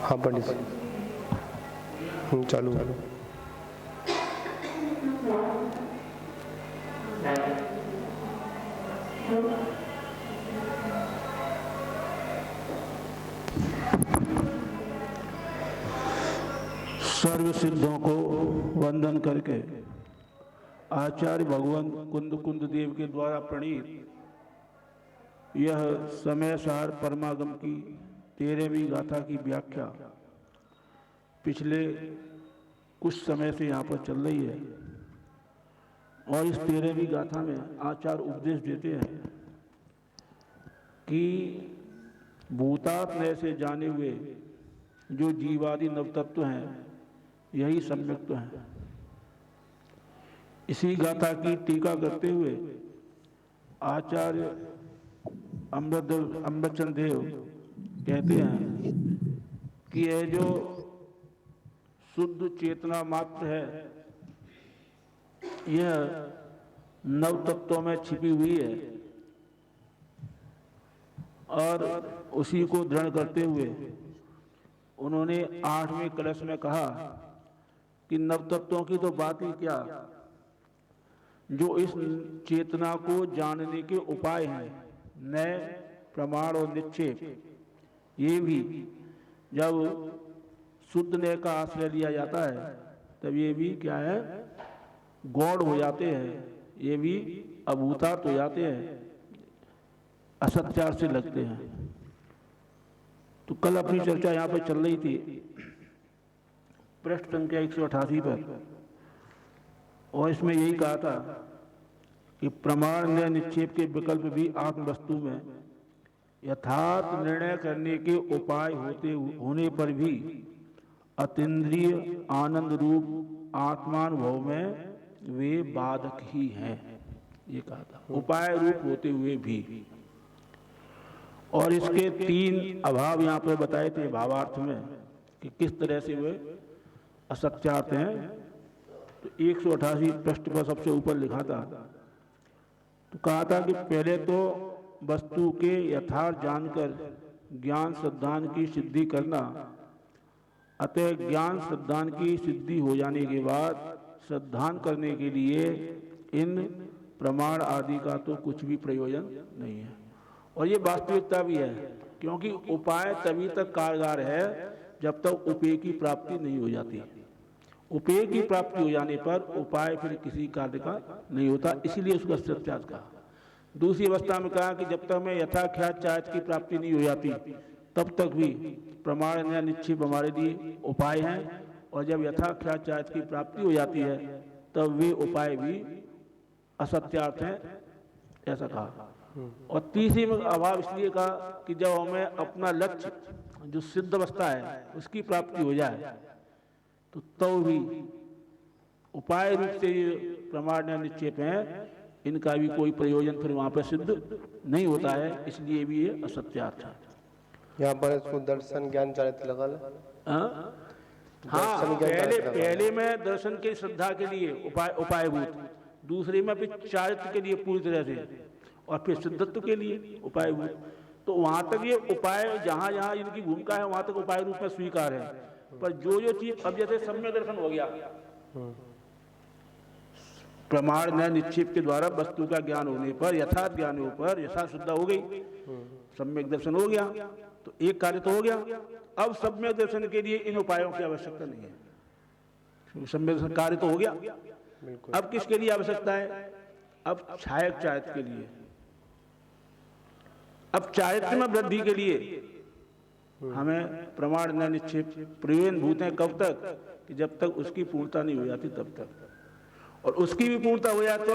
हाँ पंडित चालू। सर्व सिद्धों को वंदन करके आचार्य भगवान कुंद देव के द्वारा प्रणीत यह समय सार परमागम की 13वीं गाथा की व्याख्या पिछले कुछ समय से यहाँ पर चल रही है। और इस 13वीं गाथा में आचार्य उपदेश देते हैं कि भूतात्मय से जाने हुए जो जीवादि नवतत्व हैं यही सम्यक्त्व हैं। इसी गाथा की टीका करते हुए आचार्य अमृतचंद देव कहते हैं कि यह जो शुद्ध चेतना मात्र है यह नव तत्वों में छिपी हुई है और उसी को दृढ़ करते हुए उन्होंने 8वें कलश में कहा कि नव तत्वों की तो बात ही क्या, जो इस चेतना को जानने के उपाय हैं, नए प्रमाण और निक्षेप, ये भी जब शुद्ध नय का आश्रय लिया जाता है तब ये भी क्या है, गौड़ हो जाते हैं, ये भी अभूतार्थ हो जाते हैं, असत्यार से लगते हैं। तो कल अपनी चर्चा यहाँ पर चल रही थी पृष्ठ संख्या 188 पर, और इसमें यही कहा था कि प्रमाण नय निक्षेप के विकल्प भी आत्म वस्तु में यथार्थ निर्णय करने के उपाय होने पर भी अतीन्द्रिय आनंद रूप आत्मानुभव में वे बाधक ही हैं, ये कहा था, उपाय रूप होते हुए भी। और इसके 3 अभाव यहाँ पर बताए थे भावार्थ में कि किस तरह से वे असत्यार्थ हैं। तो 188 पृष्ठ पर सबसे ऊपर लिखा था, तो कहा था कि पहले तो वस्तु के यथार्थ जानकर ज्ञान श्रद्धान की सिद्धि करना, अतः ज्ञान श्रद्धान की सिद्धि हो जाने के बाद श्रद्धान करने के लिए इन प्रमाण आदि का तो कुछ भी प्रयोजन नहीं है। और ये वास्तविकता भी है, क्योंकि उपाय तभी तक कारगर है जब तक उपेय की प्राप्ति नहीं हो जाती। उपेय की प्राप्ति हो जाने पर उपाय फिर किसी कार्य का नहीं होता, इसीलिए उसका सत्यार्थ कहा। दूसरी अवस्था में कहा कि जब तक हमें यथाख्यात चाहत की प्राप्ति नहीं हो जाती तब तक भी प्रमाण या निक्षेप हमारे लिए उपाय हैं, और जब यथाख्यात चाहत की प्राप्ति हो जाती है तब वे उपाय भी असत्यार्थ हैं, ऐसा कहा। और तीसरी में अभाव इसलिए कहा कि जब हमें अपना लक्ष्य जो सिद्ध अवस्था है उसकी प्राप्ति हो जाए तो भी उपाय रूप से ये प्रमाण या निक्षेप हैं, इनका भी कोई प्रयोजन फिर वहां पर सिद्ध नहीं होता है, इसलिए भी ये असत्यार्थ है। यहाँ पर इसको दर्शन ज्ञान चारित्र लगा ले। हाँ, पहले में दर्शन की श्रद्धा के लिए उपायभूत, दूसरे में फिर चारित्र के लिए पूरी तरह से, और फिर सिद्धत्व के लिए उपायभूत। तो वहां तक ये उपाय जहां जहां इनकी भूमिका है वहां तक उपाय रूप में स्वीकार है। पर जो चीज अब जैसे सम्यक दर्शन हो गया, प्रमाण नय निक्षेप के द्वारा वस्तु का ज्ञान होने पर, यथार्थ ज्ञान होने पर यथार्थ शुद्ध हो गई, सम्यक दर्शन हो गया, तो एक कार्य तो हो गया। अब सम्यक दर्शन के लिए इन उपायों की आवश्यकता नहीं है, सम्यक दर्शन कार्य तो हो गया। अब किसके लिए आवश्यकता है? अब छायक चारित्र के लिए। अब चारित्र में वृद्धि के लिए हमें प्रमाण नय निक्षेप प्रयोजन भूत हैं। कब तक? कि जब तक उसकी पूर्णता नहीं हो जाती तब तक, और उसकी भी पूर्णता हो जाए तो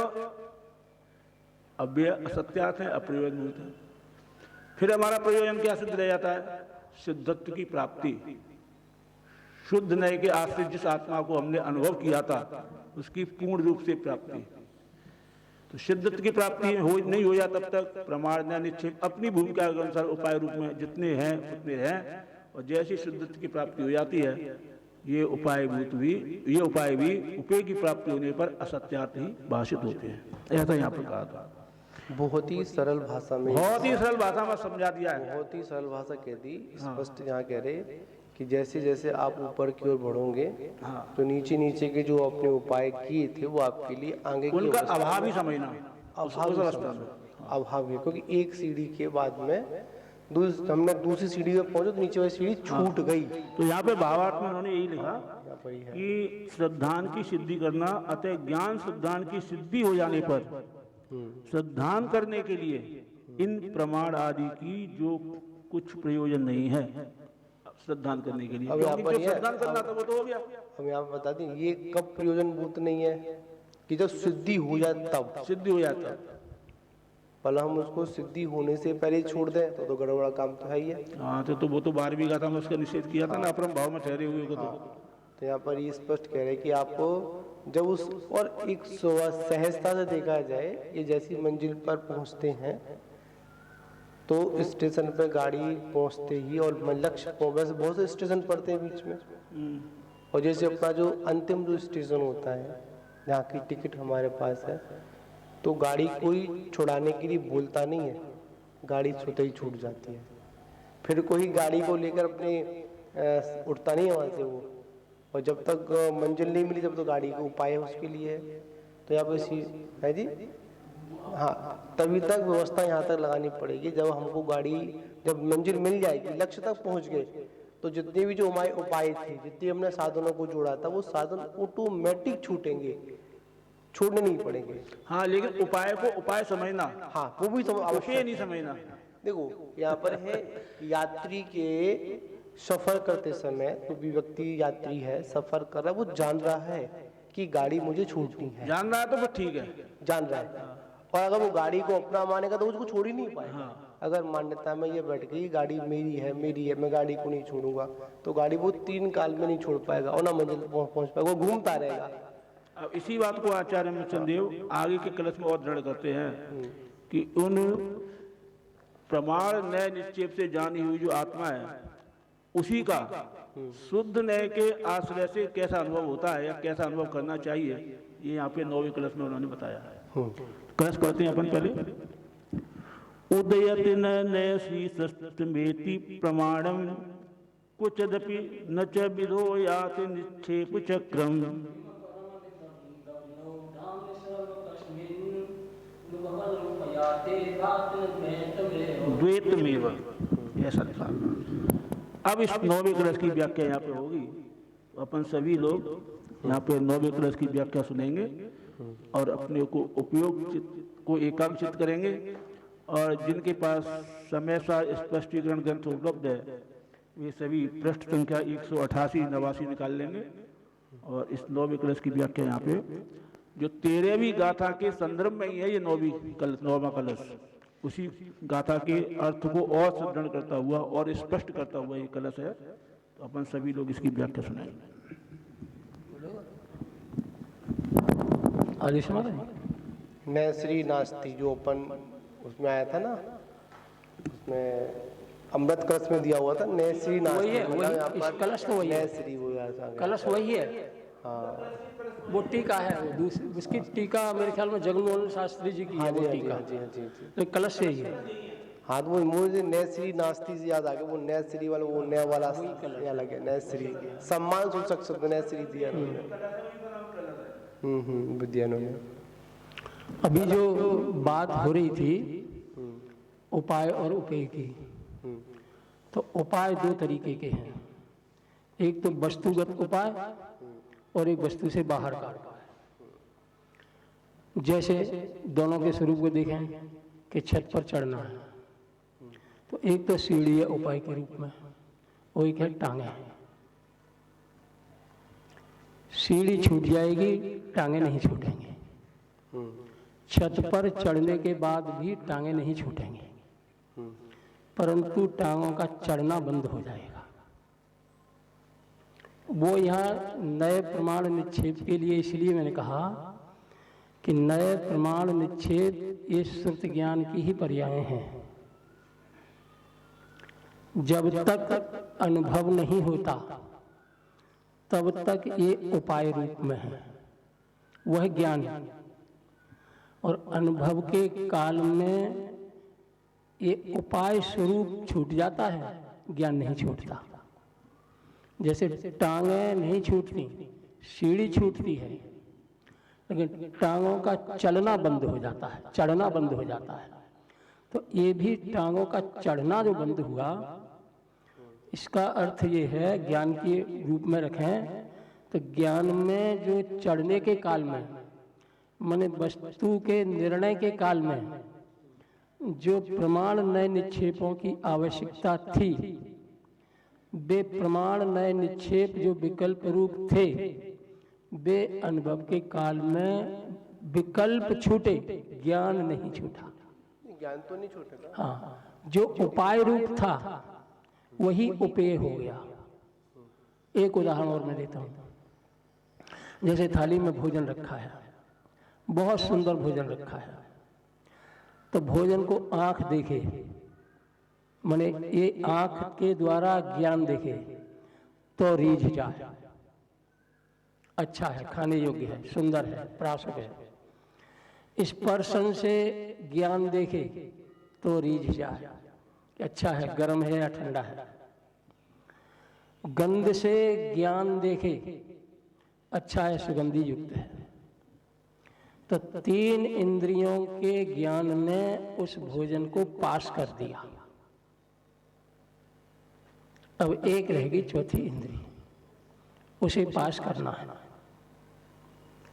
अब वे असत्यार्थ है, अप्रयोजन भूत है। फिर हमारा प्रयोजन क्या सिद्ध रह जाता है? सिद्धत्व की प्राप्ति, शुद्ध नय के आश्रित जिस आत्मा को हमने अनुभव किया था उसकी पूर्ण रूप से प्राप्ति। तो सिद्धत्व की प्राप्ति नहीं हो जाए तब तक प्रमाण नय निक्षेप अपनी भूमिका के अनुसार उपाय रूप में जितने हैं उतने हैं, और जैसी सिद्धत्व की प्राप्ति हो जाती है ये उपाय भी उपेय की प्राप्ति होने पर असत्यार्थ ही भाषित होते हैं, ऐसा यहाँ पर कहा था। बहुत ही सरल भाषा में, बहुत ही सरल भाषा में समझा दिया है, बहुत ही सरल भाषा कह दी, स्पष्ट यहाँ कह रहे कि जैसे जैसे आप ऊपर की ओर बढ़ोगे तो नीचे नीचे के जो अपने उपाय किए थे वो आपके लिए आगे की उनका अवस्था अभाव में ही समझना अभाव उस ही अवस्था में। समझो। अभाव है, क्योंकि एक सीढ़ी के बाद में हमने दूसरी सीढ़ी पे पहुंचे तो नीचे वाली सीढ़ी छूट गई। तो यहाँ पे भावार्थ में उन्होंने यही लिखा यहाँ पर ही है। कि श्रद्धान की सिद्धि करना, अतः ज्ञान श्रद्धान की सिद्धि हो जाने पर श्रद्धान करने के लिए इन प्रमाण आदि की जो कुछ प्रयोजन नहीं है श्रद्धान करने के लिए। अब यहाँ क्योंकि पर जो ये श्रद्धान करना था वो तो हो गया। हम यहाँ पर बता दें ये कब प्रयोजन भूत नहीं है कि जब सिद्धि हो जाए तब सिद्धि हो जाता है। भला हम उसको सिद्धि होने से पहले ही छोड़ दें तो गड़बड़ा काम तो है ही है। हाँ तो वो तो 12वीं गाथा में उसका निषेध किया था ना, अपरम भाव में ठहरे हुए को। तो यहाँ पर ये स्पष्ट कह रहे हैं कि आपको जब उस और एक सहजता से देखा जाए, ये जैसी मंजिल पर पहुंचते हैं तो स्टेशन पे गाड़ी पहुंचते ही और लक्ष्य वैसे बहुत से स्टेशन पड़ते हैं बीच में, और जैसे अपना जो अंतिम जो स्टेशन होता है जहाँ की टिकट हमारे पास है तो गाड़ी कोई छुड़ाने के लिए बोलता नहीं है, गाड़ी छूते ही छूट जाती है। फिर कोई गाड़ी को लेकर अपने उठता नहीं है वहाँ से वो, और जब तक मंजिल नहीं मिली तब तो गाड़ी को उपाय है उसके लिए। तो यहाँ पर है जी, हाँ तभी तक व्यवस्था यहाँ तक लगानी पड़ेगी जब हमको गाड़ी जब मंजिल मिल जाएगी, लक्ष्य तक पहुँच गए तो जितने भी जो हमारे उपाय थे, जितने हमने साधनों को जोड़ा था वो साधन ऑटोमेटिक छूटेंगे, छोड़ने नहीं पड़ेंगे। हाँ लेकिन उपाय को उपाय समझना, हाँ वो भी आवश्यक नहीं समझना। देखो यहाँ पर है यात्री के सफर करते समय तो भी व्यक्ति यात्री है, सफर कर रहा है, वो जान रहा है कि गाड़ी मुझे छूटनी है, जान रहा है तो फिर ठीक है, जान रहा है। और अगर वो गाड़ी को अपना मानेगा तो उसको छोड़ ही नहीं पाएगा। अगर मान्यता में ये बैठ गई गाड़ी मेरी है मैं गाड़ी को नहीं छोड़ूंगा तो गाड़ी वो 3 काल में नहीं छोड़ पाएगा और ना मंजिल पहुंच पाएगा, वो घूमता रहेगा। अब इसी बात को आचार्य मुचनदेव आगे के कलश में और दृढ़ करते हैं कि उन प्रमाण नए निश्चेप से जानी हुई जो आत्मा है उसी का शुद्ध नए के आश्रय से कैसा अनुभव होता है या कैसा अनुभव करना चाहिए, ये यहाँ पे 9वें कलश में उन्होंने बताया है। कलश पढ़ते हैं अपन पहले। उदयति नय श्री सस्तमेति प्रमाणम कुचदपि न च विधो याति निक्षेप चक्रम। द्वैतमेव ऐसा लिखा। अब इस 9वें कलश की व्याख्या यहाँ पे होगी, अपन सभी लोग यहाँ पे 9वें कलश की व्याख्या सुनेंगे और अपने को उपयोग को एकाग्रचित करेंगे, और जिनके पास समय सा स्पष्टीकरण ग्रंथ उपलब्ध है वे सभी पृष्ठ संख्या 188-89 निकाल लेंगे और इस 9वें कलश की व्याख्या यहाँ पे जो 13वीं गाथा के संदर्भ में ही है, ये 9वां कलश उसी गाथा के अर्थ को और सुदृढ़ करता हुआ और स्पष्ट करता हुआ ये कलश है। तो अपन सभी लोग इसकी व्याख्या सुनाएंगे। नय श्री नास्ति जो अपन उसमें आया था ना, उसमें अमृत कलश में दिया हुआ था नय श्री नास्ति, वही है, कलश तो वही है, नय श्री वो कलश वही है। हाँ वो टीका है, वो दूसरी उसकी टीका मेरे ख्याल में जगन्मोहन शास्त्री जी की है वो टीका, तो कलश से ही है। हाँ तो वो मुझे नय श्री नास्ति से याद आ गया, वो नय श्री वाला वो नया वाला यहाँ लगे नय श्री सम्मान सूचक शब्द नय श्री दिया विद्यानों में। अभी जो बात हो रही थी उपाय और उपेय की, तो उपाय 2 तरीके के हैं, एक तो वस्तुगत उपाय और एक वस्तु से बाहर का उपाय। जैसे दोनों के स्वरूप को देखें कि छत पर चढ़ना है तो एक तो सीढ़ी है उपाय के रूप में, और एक है टांगे। सीढ़ी छूट जाएगी, टांगे नहीं छूटेंगे। छत पर चढ़ने के बाद भी टांगे नहीं छूटेंगे, परंतु टांगों का चढ़ना बंद हो जाएगा। वो यहाँ नए प्रमाण निक्षेप के लिए इसलिए मैंने कहा कि नए प्रमाण निक्षेप ये श्रुत ज्ञान की ही पर्याय हैं। जब तक अनुभव नहीं होता तब तक ये उपाय रूप में है, वह ज्ञान, और अनुभव के काल में ये उपाय स्वरूप छूट जाता है, ज्ञान नहीं छूटता। जैसे टांगें नहीं छूटती, सीढ़ी छूटती है, लेकिन टांगों का चलना बंद हो जाता है, चढ़ना बंद हो जाता है। तो ये भी टांगों का चढ़ना जो बंद हुआ, इसका अर्थ ये है, ज्ञान के रूप में रखें तो ज्ञान में जो चढ़ने के काल में, माने वस्तु के निर्णय के काल में जो प्रमाण नए निक्षेपों की आवश्यकता थी, वे प्रमाण नए निक्षेप जो विकल्प रूप थे, वे अनुभव के काल में विकल्प छूटे, ज्ञान नहीं छूटा। ज्ञान तो नहीं छूटेगा। हाँ, जो उपाय रूप था वही उपेय हो गया। एक उदाहरण और मैं देता हूँ। जैसे थाली में भोजन रखा है, बहुत सुंदर भोजन रखा है, तो भोजन को आंख देखे, माने ये आंख के द्वारा ज्ञान देखे तो रीझ जाए, अच्छा है, खाने योग्य है, सुंदर है, प्रासक है। स्पर्शन से ज्ञान देखे तो रीझ जाए, अच्छा है, गर्म है या ठंडा है। गंध से ज्ञान देखे, अच्छा है, सुगंधी युक्त है। तो 3 इंद्रियों के ज्ञान ने उस भोजन को पास कर दिया। अब एक रहेगी चौथी इंद्री, उसे पास करना है,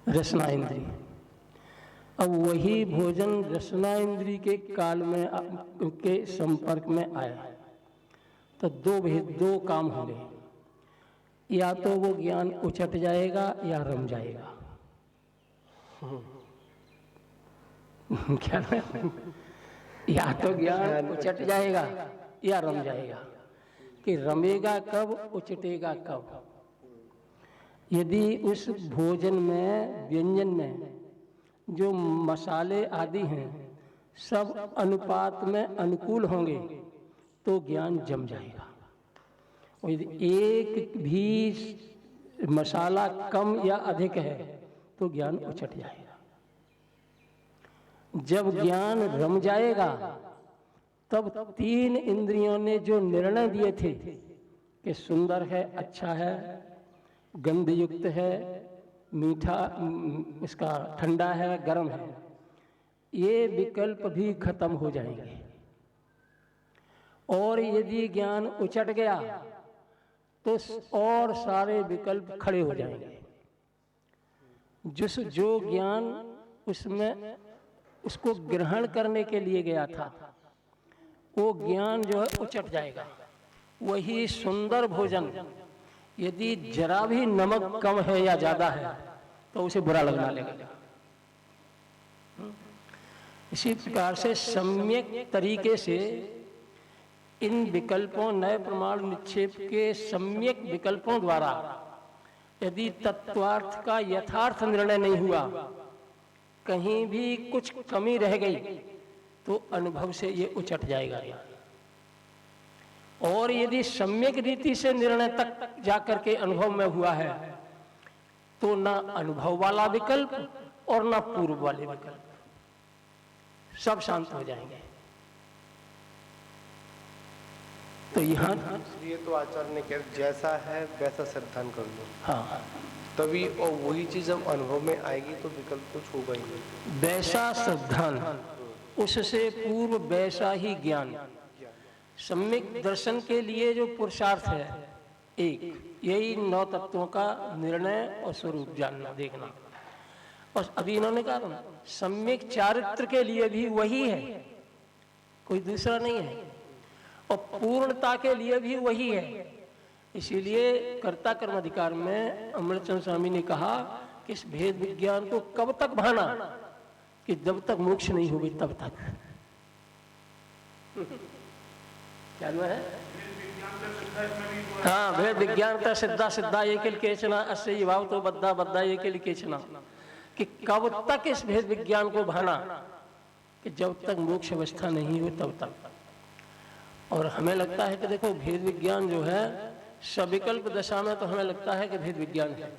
रसना इंद्री। अब वही भोजन रसना इंद्री के काल में के संपर्क में आया तो दो काम होंगे, या तो वो ज्ञान उचट जाएगा या रम जाएगा। क्या या तो ज्ञान उचट जाएगा या रम जाएगा। कि रमेगा कब, उचटेगा कब? यदि उस भोजन में, व्यंजन में जो मसाले आदि हैं सब अनुपात में अनुकूल होंगे तो ज्ञान जम जाएगा। और यदि एक भी मसाला कम या अधिक है तो ज्ञान उचट जाएगा। जब ज्ञान रम जाएगा तब 3 इंद्रियों ने जो निर्णय दिए थे कि सुंदर है, अच्छा है, गंध युक्त है, मीठा, इसका ठंडा है, गर्म है, ये विकल्प भी खत्म हो जाएंगे। और यदि ज्ञान उचट गया तो और सारे विकल्प खड़े हो जाएंगे। जो ज्ञान उसमें उसको ग्रहण करने के लिए गया था वो ज्ञान जो है उचट जाएगा। वही सुंदर भोजन यदि जरा भी नमक कम है या ज्यादा है तो उसे बुरा लगना लगेगा। इसी प्रकार से सम्यक तरीके से इन विकल्पों, नए प्रमाण निक्षेप के सम्यक विकल्पों द्वारा यदि तत्वार्थ का यथार्थ निर्णय नहीं हुआ, कहीं भी कुछ कमी रह गई तो अनुभव से ये उचट जाएगा। और यदि सम्यक रीति से निर्णय तक जाकर के अनुभव में हुआ है तो ना अनुभव वाला विकल्प और ना पूर्व वाले विकल्प, सब शांत हो जाएंगे। तो यहाँ ये तो आचार्य ने कहा जैसा है वैसा सिद्धांत कर लो। हाँ, तभी और वही चीज जब अनुभव में आएगी तो विकल्प कुछ होगा ही नहीं। वैसा श्रद्धान, उससे पूर्व वैसा ही ज्ञान। सम्यक दर्शन के लिए जो पुरुषार्थ है एक, यही 9 तत्वों का निर्णय और स्वरूप जानना, देखना। और अभी इन्होंने कहा ना, सम्यक चारित्र के लिए भी वही है, कोई दूसरा नहीं है। और पूर्णता के लिए भी वही है। इसीलिए कर्ता कर्म अधिकार में अमृतचंद्र स्वामी ने कहा कि इस भेद विज्ञान को कब तक भाना, कि जब तक मोक्ष नहीं होगी तब तक। क्या है? हाँ, भेद विज्ञान का सिद्धा सिद्धा एक केचना, अस्य भाव तो बद्धा बद्धा एक केचना। कि कब तक इस भेद विज्ञान को भाना, कि जब तक मोक्ष अवस्था नहीं हो तब तक। और हमें लगता है कि देखो भेद विज्ञान जो है सविकल्प दशा में तो हमें लगता है कि भेद विज्ञान है।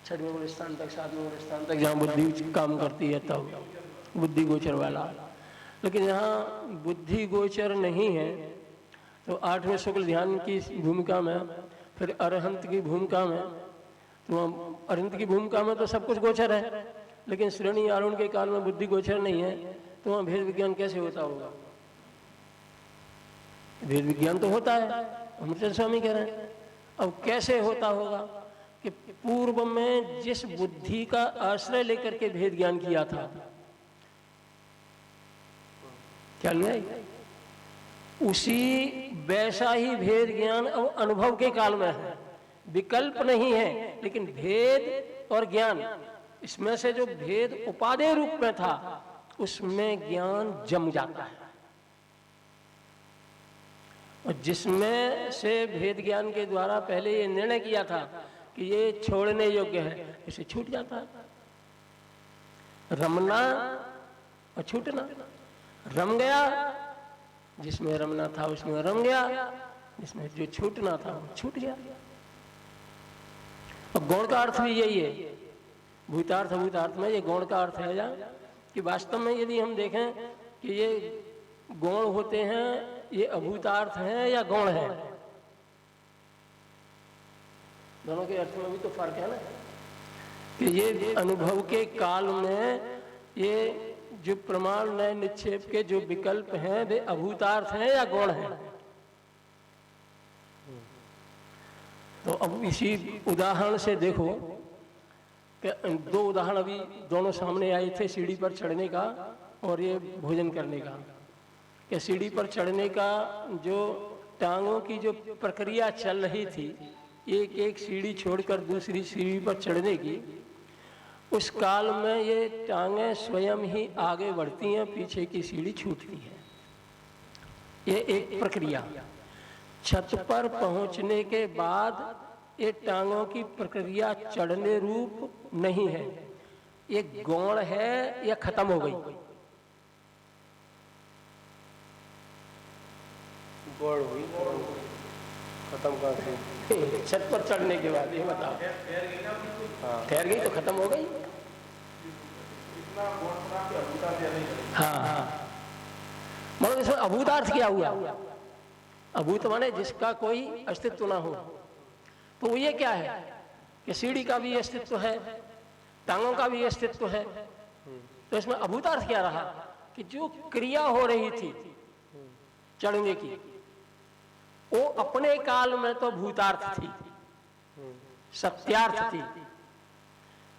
6वें मूल स्थान तक, 7वें मूल स्थान तक जहाँ बुद्धि काम करती है तब बुद्धि गोचर वाला। लेकिन यहाँ बुद्धि गोचर नहीं है तो 8वें शुक्ल ध्यान की भूमिका में फिर अरहंत की भूमिका में, तो अरहंत की भूमिका में तो सब कुछ गोचर है, लेकिन श्रेणी आरूढ़ के काल में बुद्धि गोचर नहीं है, तो वहाँ भेद विज्ञान कैसे होता होगा? भेद विज्ञान तो होता है, अमृतचंद स्वामी कह रहे हैं। अब कैसे होता होगा कि पूर्व में जिस बुद्धि का आश्रय लेकर के भेद ज्ञान किया था, क्या नहीं, उसी वैसा ही भेद ज्ञान अब अनुभव के काल में है। विकल्प नहीं है, लेकिन भेद और ज्ञान, इसमें से जो भेद उपादेय रूप में था उसमें ज्ञान जम जाता है, और जिसमें से भेद ज्ञान के द्वारा पहले ये निर्णय किया था कि ये छोड़ने योग्य है, इसे छूट जाता है। रमना और छूटना, रम गया जिसमें रमना था उसमें रम गया, जिसमें जो छूटना था वो छूट गया। और गौण का अर्थ भी यही है, भूतार्थ अभूतार्थ में ये गौण का अर्थ है कि वास्तव में यदि हम देखें कि ये गौण होते हैं, ये अभूतार्थ हैं या गौण है, दोनों के अर्थ में भी तो फर्क है ना, कि ये अनुभव के काल में ये जो प्रमाण नए निक्षेप के जो विकल्प हैं वे अभूतार्थ हैं या गौण हैं। तो अब इसी उदाहरण से देखो कि दो उदाहरण अभी दोनों सामने आए थे, सीढ़ी पर चढ़ने का और ये भोजन करने का। कि सीढ़ी पर चढ़ने का जो टांगों की जो प्रक्रिया चल रही थी, एक एक सीढ़ी छोड़कर दूसरी सीढ़ी पर चढ़ने की, उस काल में ये टांगें स्वयं ही आगे बढ़ती हैं, पीछे की सीढ़ी छूटती है। ये एक प्रक्रिया। छत पर पहुंचने के बाद ये टांगों की प्रक्रिया चढ़ने रूप नहीं है, ये गौण है या खत्म हो गई? गौण हुई, खत्म कहाँ से? छत पर चढ़ने के बाद ये बताओ, ठहर गई तो खत्म हो गई। हाँ हाँ, मतलब इसमें अभूतार्थ क्या हुआ? अभूत माने जिसका कोई अस्तित्व ना हो। तो वो ये क्या है कि सीढ़ी का भी अस्तित्व है, टांगों का भी अस्तित्व है। तो इसमें अभूतार्थ क्या रहा कि जो क्रिया हो रही थी चढ़ने की, वो अपने काल में तो भूतार्थ थी, सत्यार्थ थी,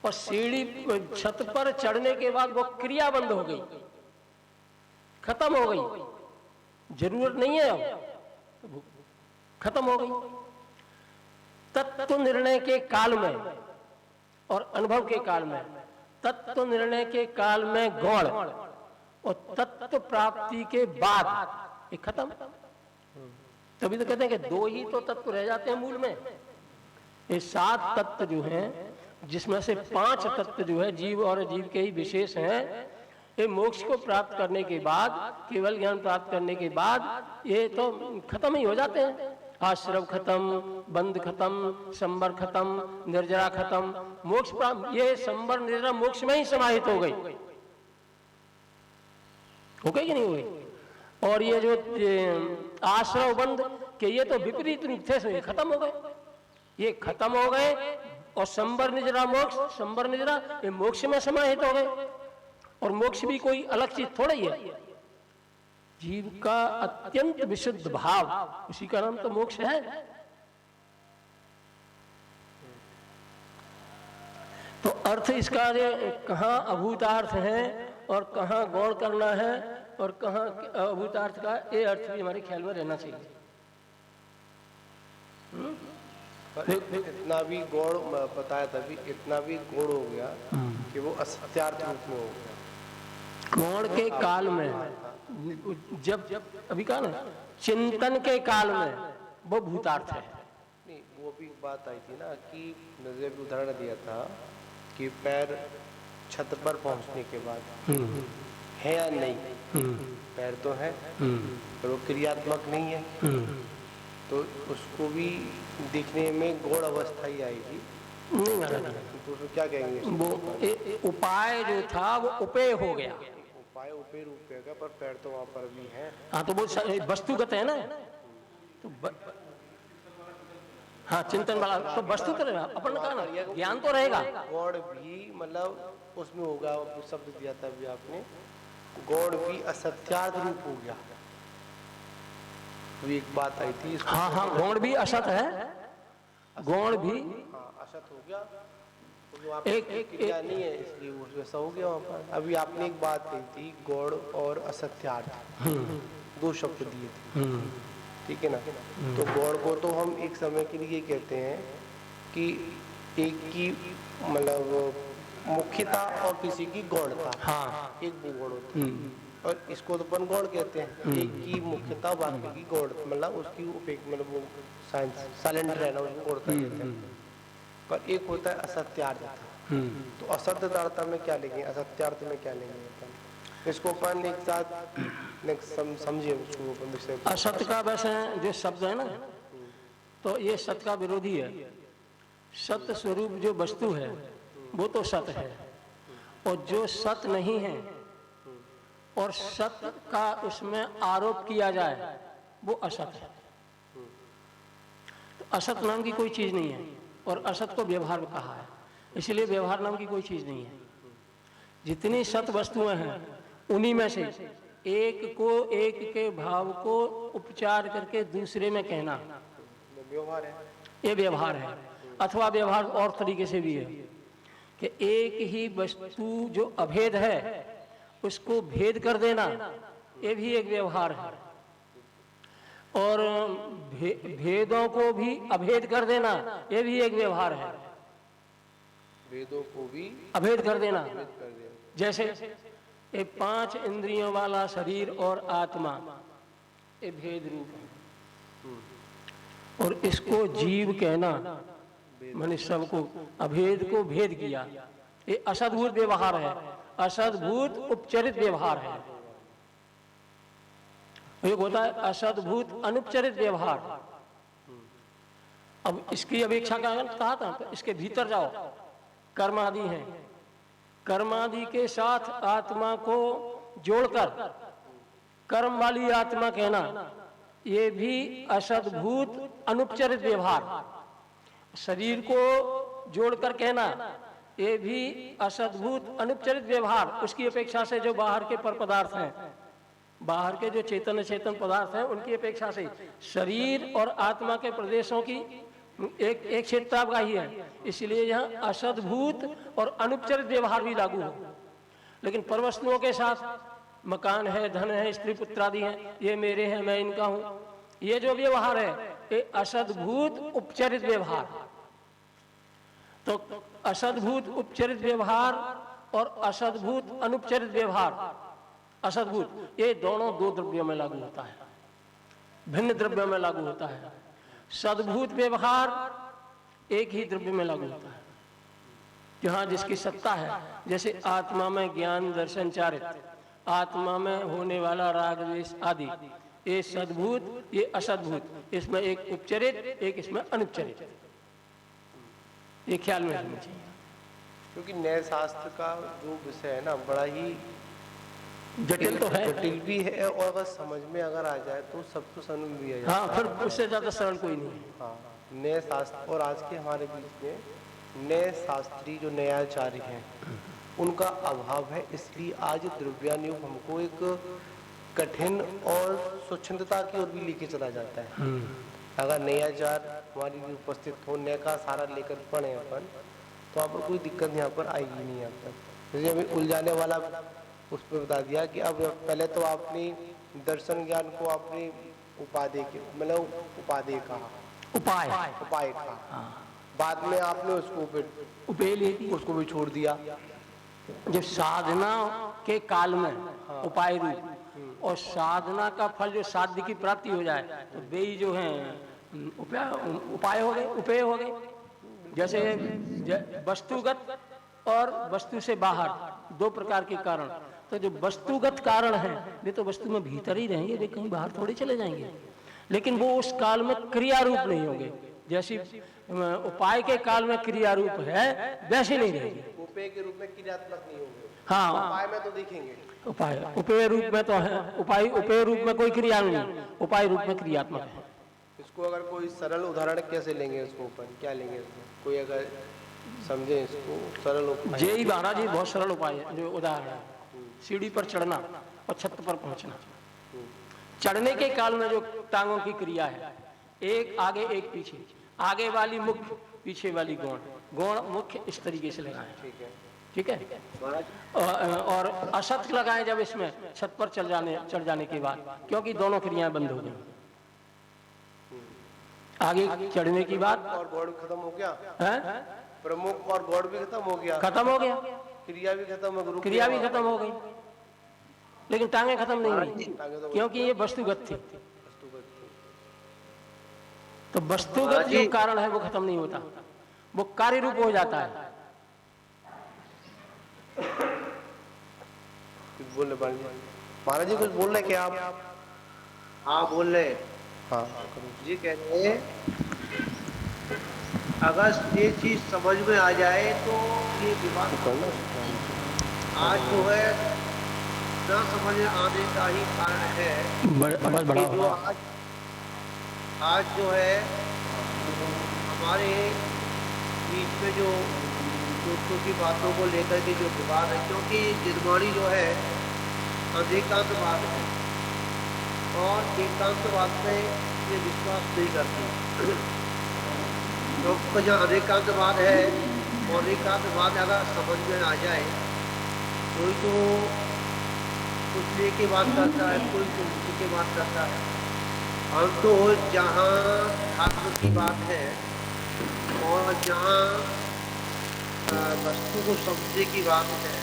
और सीढ़ी छत पर चढ़ने के बाद वो क्रिया बंद हो गई, खत्म हो गई, जरूरत नहीं है, अब खत्म हो गई। तत्व निर्णय के काल में और अनुभव के काल में, तत्व निर्णय के काल में गौण और तत्व प्राप्ति के बाद ये खत्म। तभी तो कहते हैं कि दो ही तो तत्व रह जाते हैं मूल में। ये 7 तत्व जो हैं, जिसमें से 5 तत्व जो है जीव और जीव के ही विशेष हैं, ये मोक्ष को प्राप्त करने के बाद, केवल ज्ञान प्राप्त करने के बाद ये तो खत्म ही हो जाते हैं। आश्रव खत्म, बंध खत्म, संबर खत्म, निर्जरा खत्म, मोक्ष प्राप्त। ये संबर निर्जरा मोक्ष में ही समाहित हो गई, हो गई कि नहीं हो गई? और ये जो आश्रव बंध के ये तो विपरीत रूप थे, खत्म हो गए, ये खत्म हो गए। और संबर निजरा मोक्ष, संबर निजरा ये मोक्ष में समाहित हो गए। और मोक्ष भी कोई अलग चीज थोड़ी है, जीव का अत्यंत विशुद्ध भाव, उसी का नाम तो मोक्ष है। तो अर्थ इसका कहाँ अभूतार्थ है और कहाँ गौण करना है और कहाँ अभूतार्थ का, ये अर्थ भी हमारे ख्याल में रहना चाहिए। इतना भी गौण बताया था, भी इतना भी गौण हो गया कि वो असत्यार्थ रूप में हो गया। गौण के काल में, जब अभी कहा ना चिंतन के काल में वो भूतार्थ है। नहीं, वो भी बात आई थी ना कि नजर भी उदाहरण दिया था कि पैर छत पर पहुंचने के बाद है या नहीं, पैर तो है पर वो क्रियात्मक नहीं है, तो उसको भी देखने में गौण अवस्था ही आएगी। नहीं महाराज, तो उसको क्या कहेंगे? वो उपाय जो था वो उपेय हो गया। उपाय उपेय रूप का, पर पैर तो वहां पर भी है। हाँ, तो वो वस्तुगत है ना। तो हाँ, चिंतन वाला तो वस्तु तो रहेगा, अपन का ना ज्ञान तो रहेगा। गौड़ भी मतलब उसमें होगा, शब्द दिया था अभी आपने, गौड़ भी असत्यार्थ रूप हो गया। तो एक बात आई थी इसको, हाँ हाँ, गौण भी असत है, गौण भी हाँ असत हो गया, तो एक नहीं है इसलिए वो वैसा हो गया वहाँ पर। अभी आपने एक बात कही थी, गौड़ और असत्यार्थ, दो शब्द दिए थे, ठीक है ना। तो गौड़ को तो हम एक समय के लिए कहते हैं कि एक की मतलब मुख्यता और किसी की गौणता, हाँ, एक वो गौण होता है, और इसको तो अपन गौण कहते हैं। एक की मुख्यता बाकी की गौण, मतलब उसकी मतलब वो साइलेंट रहना उसको गौणता कहते हैं। पर एक होता है असत्यार्थ। तो असत्यार्थ में क्या लेंगे, असत्यार्थ में क्या लेंगे अपन, इसको अपन एक साथ समझिए उसको अपन विषय। असत का वैसे जो शब्द है ना, तो ये सत का विरोधी है। सत्य स्वरूप जो वस्तु है वो तो सत है, और जो सत नहीं है और सत्य का उसमें आरोप किया जाए वो असत है। तो असत नाम की कोई चीज नहीं है, और असत को व्यवहार में कहा है, इसलिए व्यवहार नाम की कोई चीज नहीं है। जितनी सत वस्तुएं हैं उन्हीं में से एक को, एक के भाव को उपचार करके दूसरे में कहना व्यवहार है, ये व्यवहार है। अथवा व्यवहार और तरीके से भी है कि एक ही वस्तु जो अभेद है उसको भेद कर देना, ये भी एक व्यवहार है। और भेदों को भी अभेद कर देना, ये भी एक व्यवहार है। वेदों को भी अभेद कर देना, कर दिया। जैसे ये 5 इंद्रियों वाला शरीर और आत्मा, ये भेद रूप है, और इसको जीव कहना मैंने सबको अभेद को भेद किया, ये असद्भूत व्यवहार है, असद्भूत उपचरित व्यवहार है। एक होता है असद्भूत अनुपचरित व्यवहार। अब इसकी अपेक्षा कहा था, तो इसके भीतर जाओ, कर्म आदि हैं, कर्म आदि के साथ आत्मा को जोड़कर कर्म वाली आत्मा कहना, ये भी असद्भूत अनुपचरित व्यवहार। शरीर को जोड़कर कहना, ये भी असद्भूत अनुपचरित व्यवहार। उसकी अपेक्षा से जो बाहर के पर पदार्थ हैं, बाहर के जो चेतन पदार्थ हैं, उनकी अपेक्षा से शरीर और आत्मा के प्रदेशों की एक क्षेत्रता का ही है, इसलिए यहाँ असद्भूत और अनुपचरित व्यवहार भी लागू हो। लेकिन परवस्तुओं के साथ मकान है, धन है, स्त्री पुत्र आदि हैं, ये मेरे हैं, मैं इनका हूं, ये जो व्यवहार है ये असद्भूत उपचरित व्यवहार। तो असद्भूत उपचरित व्यवहार और असद्भूत अनुपचरित व्यवहार, असद्भूत ये दोनों दो द्रव्यों में लागू होता है, भिन्न द्रव्यों में लागू होता है। सद्भूत व्यवहार एक ही द्रव्य में लागू होता है, जहाँ जिसकी सत्ता है। जैसे आत्मा में ज्ञान दर्शन चारित्र, आत्मा में होने वाला राग द्वेष आदि, ये सद्भूत ये असद्भूत, इसमें एक उपचरित एक इसमें अनुपचरित, ये ख्याल में रखना चाहिए। क्योंकि न्याय शास्त्र का जो विषय है ना, बड़ा ही जटिल तो है, जटिल भी है, और अगर समझ में अगर आ जाए तो सबको समझ में भी आ जाए। हाँ, फिर उससे ज्यादा सरल कोई नहीं है। हाँ, न्याय शास्त्र, और आज के हमारे बीच में न्याय शास्त्री जो न्यायाचार्य हैं उनका अभाव है, इसलिए आज द्रव्यानुयोग हमको एक कठिन और स्वच्छंदता की ओर भी लेके चला जाता है। अगर न्यायाचार हमारी भी उपस्थित हो, न्याय का सारा लेकर पढ़े अपन, तो आप कोई दिक्कत यहाँ पर आएगी नहीं। यहाँ पर जैसे अभी उलझाने वाला उस पर बता दिया कि अब पहले तो आपने दर्शन ज्ञान को आपने उपादेय मतलब उपादेय कहा, उपाय कहा, बाद में आपने उसको उसको भी छोड़ दिया। जो साधना के काल में उपाय रूप, और साधना का फल जो साध्य की प्राप्ति हो जाए, तो वे ही जो है उपाय हो गए, उपेय हो गए। जैसे वस्तुगत और वस्तु से बाहर दो प्रकार के कारण। तो जो वस्तुगत कारण है वे तो वस्तु में भीतर ही रहेंगे, वे कहीं बाहर थोड़े चले जाएंगे, लेकिन वो उस काल में क्रिया रूप नहीं होंगे। जैसे उपाय के काल में क्रिया रूप है वैसे नहीं रहेंगे, उपाय के रूप में क्रियात्मक नहीं होंगे। हाँ, उपाय में तो देखेंगे, उपाय उपेय रूप में तो है, उपाय उपेय रूप में कोई क्रिया नहीं, उपाय रूप में क्रियात्मक है। इसको अगर कोई सरल उदाहरण कैसे लेंगे इसको ऊपर, क्या लेंगे इसमें, कोई अगर समझे इसको सरल उपाय? जे ही महाराज जी बहुत सरल उपाय है, जो उदाहरण है सीढ़ी पर चढ़ना और छत पर पहुंचना। चढ़ने के काल में जो टांगों की क्रिया है, एक आगे एक पीछे, आगे वाली मुख्य पीछे वाली गौण, गौण मुख्य इस तरीके से लगाएं। ठीक है। और असत लगाएं जब इसमें छत पर चढ़ जाने के बाद, क्योंकि दोनों क्रियाएं बंद हो गई। आगे चढ़ने की बात और बोर्ड खत्म हो गया है, प्रमुख और बोर्ड भी खत्म हो गया, खत्म हो गया, क्रिया भी खत्म हो गई, क्रिया भी खत्म हो गई, लेकिन टांगे खत्म नहीं हुई, क्योंकि ये वस्तुगत थी। तो वस्तुगत जो कारण है वो खत्म नहीं होता, वो कार्य रूप हो जाता है। कुछ बोल रहे महाराज जी, कुछ बोल रहे क्या आप? हाँ बोल रहे। हाँ जी कह रहे हैं, अगर ये चीज समझ में आ जाए तो ये विवाद आज जो है न समझ आने का ही कारण है कि जो आज जो है हमारे बीच में जो दोस्तों की बातों को लेकर के जो विवाद है, क्योंकि निर्माणी जो है अनेकांतवाद है और एकांतवाद में ये विश्वास नहीं करती। तो जहाँ अनेकांतवाद है और एकांतवाद अगर समझ में आ जाए, कोई तो कुछ लेके बात करता है, कोई तो उसी के बात करता है। हम तो जहाँ धर्म की बात है और जहाँ वस्तु को समझने की बात है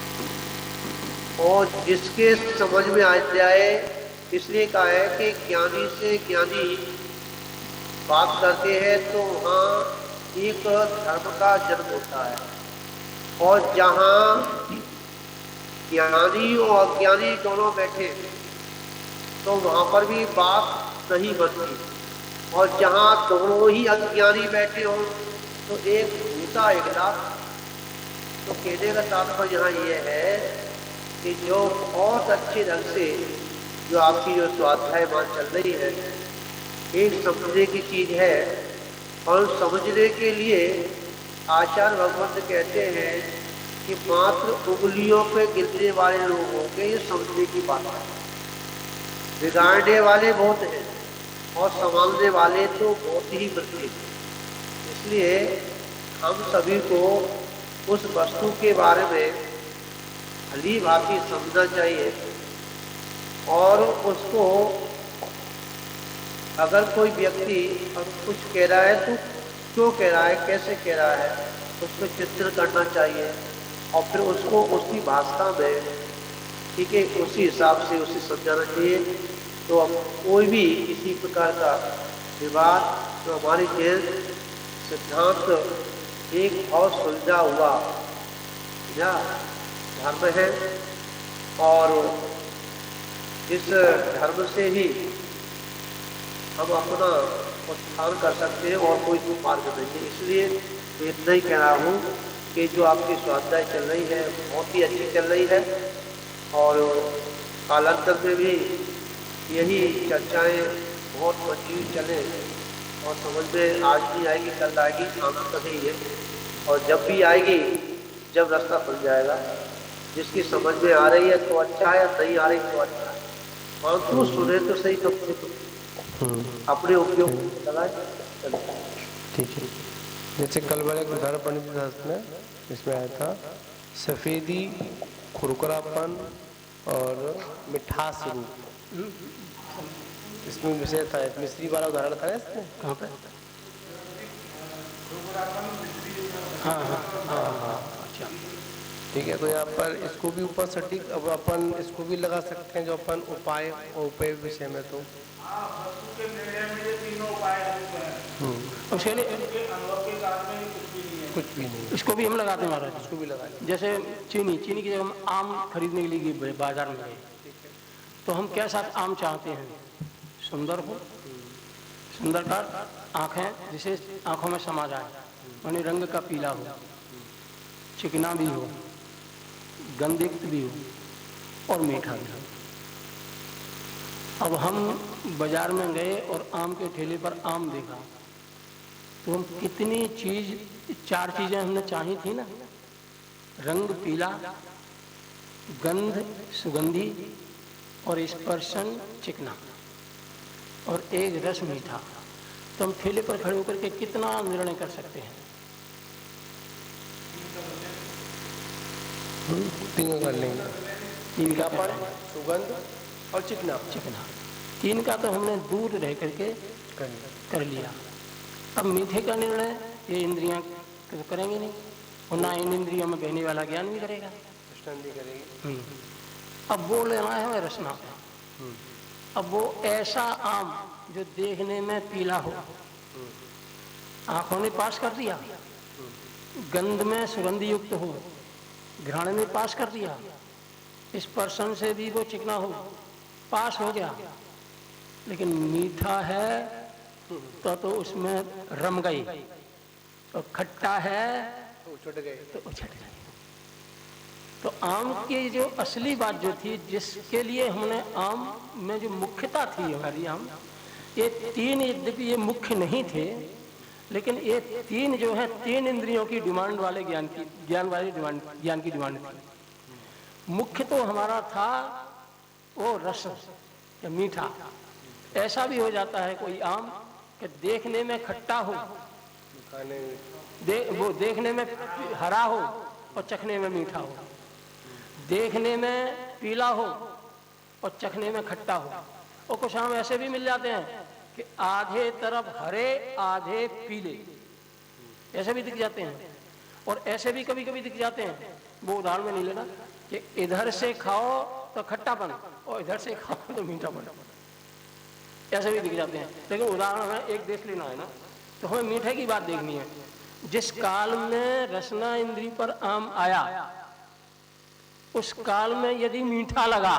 और जिसके समझ में आ जाए, इसलिए कहा है कि ज्ञानी से ज्ञानी बात करते हैं तो वहाँ एक धर्म का जन्म होता है। और जहाँ ज्ञानी और अज्ञानी दोनों बैठे तो वहाँ पर भी बात नहीं बनती। और जहाँ दोनों ही अज्ञानी बैठे हों तो एक भूता एक लाख। तो कहने का तात्पर्य यहाँ ये है कि जो बहुत अच्छे ढंग से जो आपकी जो स्वाध्याय मान चल रही है, एक समझने की चीज है। और समझने के लिए आचार्य भगवंत कहते हैं कि मात्र उंगलियों पे गिरने वाले लोगों के ये समझने की बात है। बिगाड़ने वाले बहुत हैं और संभालने वाले तो बहुत ही बच्चे। इसलिए हम सभी को उस वस्तु के बारे में भली भांति समझना चाहिए और उसको अगर कोई व्यक्ति कुछ कह रहा है तो क्यों कह रहा है, कैसे कह रहा है, उसको चिंतन करना चाहिए और फिर उसको उसी भाषा में, ठीक है, उसी हिसाब से उसे समझाना चाहिए। तो अब कोई भी इसी प्रकार का विवाद, तो हमारी जैन सिद्धांत एक बहुत सुलझा हुआ धर्म है और इस धर्म से ही हम अपना उत्थान कर सकते हैं और कोई भी मार्ग नहीं है। इसलिए मैं इतना ही कह रहा हूँ कि जो आपकी स्वाध्याय चल रही है बहुत ही अच्छी चल रही है और कालांतर में भी यही चर्चाएं बहुत मजबूत चले और समझ में आज भी आएगी, कल आएगी, आना तो नहीं है। और जब भी आएगी, जब रास्ता खुल जाएगा, जिसकी समझ में आ रही है तो अच्छा है, नहीं आ रही तो अच्छा है। और तो सुने तो सही, कब से अपने उपयोग लगाए। ठीक है। जैसे कल वाले उदाहरण पंडित में इसमें आया था सफेदी, खुरखुरापन और मिठास रूप, इसमें विषय था। मिस्त्री वाला उदाहरण था इसमें। कहाँ पे? हाँ हाँ हाँ हाँ, अच्छा ठीक है। तो यहाँ पर इसको भी ऊपर सटीक अब अपन इसको भी लगा सकते हैं जो अपन उपाय विषय में। तो उसके लिए कुछ भी नहीं, इसको भी हम लगाते हैं महाराज। इसको भी लगा लें। जैसे चीनी की जगह हम आम खरीदने के लिए गए बाजार में गए, तो हम क्या साथ आम चाहते हैं? सुंदर हो, सुंदर का आँखें जिसे आँखों में समा जाए, यानी रंग का पीला हो, चिकना भी हो, गंधयुक्त भी हो और मीठा भी हो। अब हम बाजार में गए और आम के ठेले पर आम देखा, तो हम कितनी चीज, 4 चीजें हमने चाही थी ना, रंग पीला, गंध सुगंधी, और स्पर्शन चिकना, और एक रस मीठा। तो हम ठेले पर खड़े होकर के कितना निर्णय कर सकते हैं? तीनों कर लेंगे, तीन का पीलापन, सुगंध और चिकना। चिकना, 3 का तो हमने दूर रह करके कर लिया। अब मीठे का निर्णय ये इंद्रियां तो करेंगे नहीं, और ना इन इंद्रियों में बहने वाला ज्ञान भी करेगा, भी करेगी। अब वो लेना है हमें रसना पे। अब वो ऐसा आम जो देखने में पीला हो, आंखों ने पास कर दिया, गंध में सुगंध युक्त हो, घ्राण में पास कर दिया, स्पर्शन से भी वो चिकना हो, पास हो गया, लेकिन मीठा है तो उसमें रम गई, और खट्टा है तो उछट गए। तो आम की जो असली बात जो थी, जिसके लिए हमने आम में जो मुख्यता थी हमारी, आम ये 3, यद्यपि ये मुख्य नहीं थे, लेकिन ये 3 जो है 3 इंद्रियों की डिमांड वाले ज्ञान की डिमांड थी। मुख्य तो हमारा था वो रस या मीठा। ऐसा भी हो जाता है कोई आम कि देखने में खट्टा हो, वो देखने में हरा हो और चखने में मीठा हो, देखने में पीला हो और चखने में खट्टा हो। और कुछ आम ऐसे भी मिल जाते हैं कि आधे तरफ हरे आधे पीले, ऐसे भी दिख जाते हैं। और ऐसे भी कभी कभी दिख जाते हैं, वो उदाहरण में नहीं लेना, कि इधर से खाओ तो खट्टापन और इधर से खाओ तो मीठापन, ऐसे भी दिख जाते हैं। लेकिन उदाहरण हमें एक देख लेना है ना, तो हमें मीठे की बात देखनी है। जिस काल में रसना इंद्री पर आम आया, उस काल में यदि मीठा लगा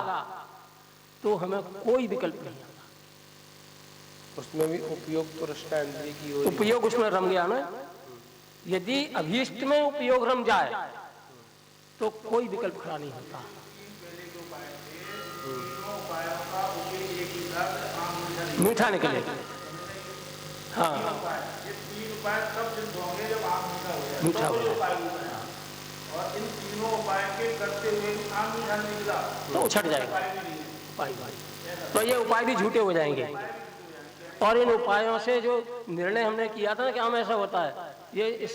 तो हमें कोई विकल्प नहीं आता। उसमें भी उपयोग तो रसना इंद्री की हो, उपयोग उसमें रम गया ना। यदि अभीष्ट में उपयोग रम जाए तो कोई विकल्प खड़ा नहीं होता। मीठा निकले, हाँ, मीठा हो और इन तीनों उपाय के करते हुए भी आम मीठा निकला तो उछट जाएगा उपाय। तो ये उपाय भी झूठे हो जाएंगे। और इन उपायों से जो निर्णय हमने किया था ना कि आम ऐसा होता है, ये इस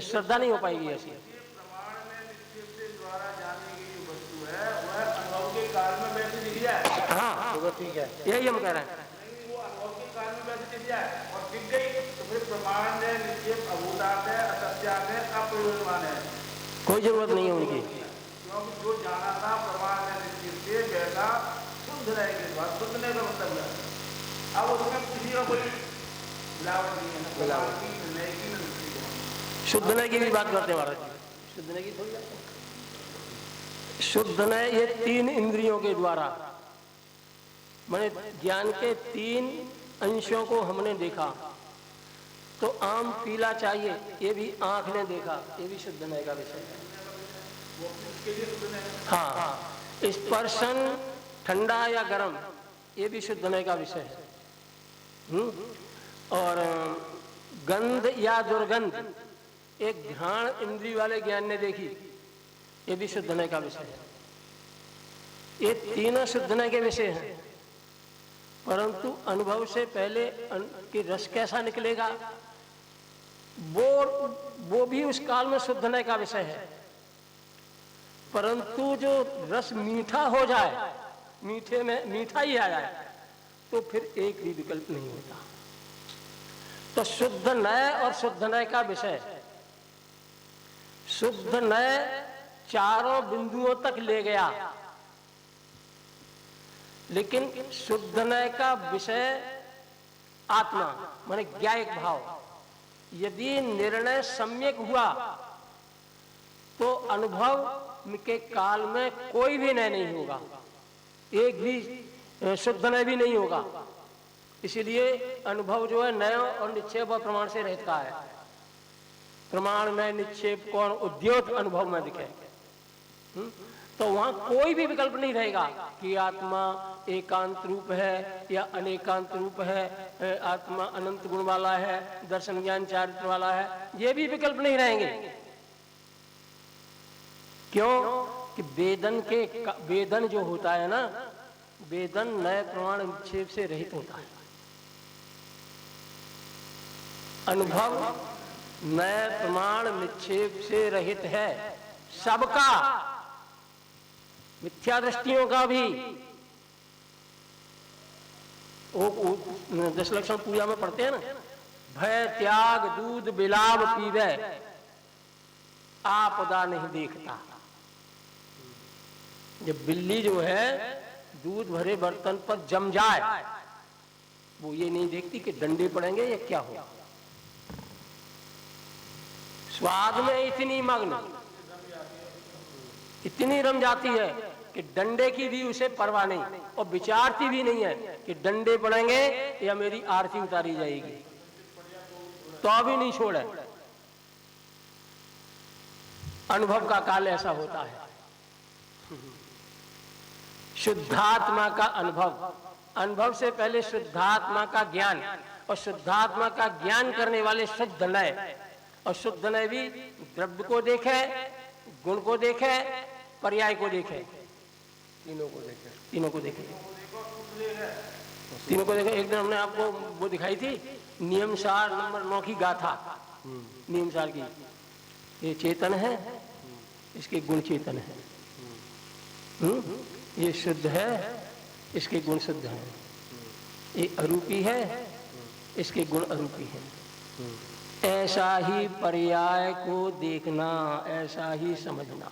श्रद्धा नहीं हो पाएगी ऐसी। प्रमाण में निश्चित से द्वारा जाने की जो वस्तु है वह अनुभव के काल में वैसे दिख जाए। हाँ, ठीक है, यही हम कह रहे हैं। वो अनुभव के काल में वैसे दिख जाए और दिख गई तो फिर प्रमाण है, निश्चित अभूतार्थ है, असत्यार्थ है, अप्रयोजमान है, कोई जरूरत नहीं है उनकी। क्योंकि जो जाना था प्रमाण है निश्चित से वैसा शुद्ध रहेगा। बात शुद्ध नहीं का मतलब है, अब उसमें किसी का कोई मिलावट नहीं है, ना मिलावट की, नहीं की, नहीं। शुद्ध नय की भी बात करते हैं महाराज जी, शुद्ध नय की थोड़ी बात। शुद्ध नय ये 3 इंद्रियों के द्वारा, मैंने ज्ञान के 3 अंशों को हमने देखा। तो आम पीला चाहिए, ये भी आंख ने देखा, ये भी शुद्ध नय का विषय है। हाँ, स्पर्शन ठंडा या गर्म, ये भी शुद्ध नय का विषय है। और गंध या दुर्गंध, एक घ्राण इंद्री वाले ज्ञान ने देखी, ये भी शुद्ध नय का विषय है। ये तीनों शुद्ध नय के विषय हैं। परंतु अनुभव से पहले कि रस कैसा निकलेगा, वो भी उस काल में शुद्ध नय का विषय है। परंतु जो रस मीठा हो जाए, मीठे में मीठा ही आ जाए, तो फिर एक भी विकल्प नहीं होता। तो शुद्ध नय और शुद्ध नय का विषय, शुद्ध नय चारों बिंदुओं तक ले गया, लेकिन शुद्ध नय का विषय आत्मा माने ज्ञायक भाव। यदि निर्णय सम्यक हुआ तो अनुभव के काल में कोई भी नय नहीं होगा, एक भी शुद्ध नय भी नहीं होगा। इसीलिए अनुभव जो है नय और निक्षेप और प्रमाण से रहित का है। प्रमाण में निक्षेप कौन उद्योत अनुभव में दिखे, तो वहां कोई भी विकल्प नहीं रहेगा कि आत्मा एकांत रूप है या अनेकांत रूप है, आत्मा अनंत गुण वाला है, दर्शन ज्ञान चारित्र वाला है, ये भी विकल्प नहीं रहेंगे। क्यों कि वेदन जो होता है ना, वेदन नए प्रमाण विक्षेप से रहित होता है। अनुभव नए प्रमाण विक्षेप से रहित है, सबका, मिथ्या दृष्टियों का भी। वो 10 लक्षण पूजा में पढ़ते हैं ना, भय त्याग दूध बिलाव पीवे आपदा नहीं देखता। जब बिल्ली जो है दूध भरे बर्तन पर जम जाए, वो ये नहीं देखती कि डंडे पड़ेंगे या क्या हो। स्वाद में इतनी मग्न, इतनी रम जाती है कि डंडे की भी उसे परवाह नहीं, और विचारती भी नहीं है कि डंडे पड़ेंगे या मेरी आरती उतारी जाएगी, तो भी नहीं छोड़े। अनुभव का काल ऐसा होता है। शुद्धात्मा का अनुभव, अनुभव से पहले शुद्धात्मा का ज्ञान, और शुद्धात्मा का ज्ञान करने वाले शुद्ध नय, और शुद्ध नय भी द्रव्य को देखे, गुण को देखे, पर्याय को देखे, तीनों को देखे, तीनों को देखे। एक दिन हमने आपको वो दिखाई थी नियमसार नंबर 9 की गाथा, नियमसार की। ये चेतन है, इसके गुण चेतन है, ये शुद्ध है, इसके गुण शुद्ध हैं, ये अरूपी है, इसके गुण अरूपी हैं। ऐसा ही पर्याय को देखना, ऐसा ही समझना।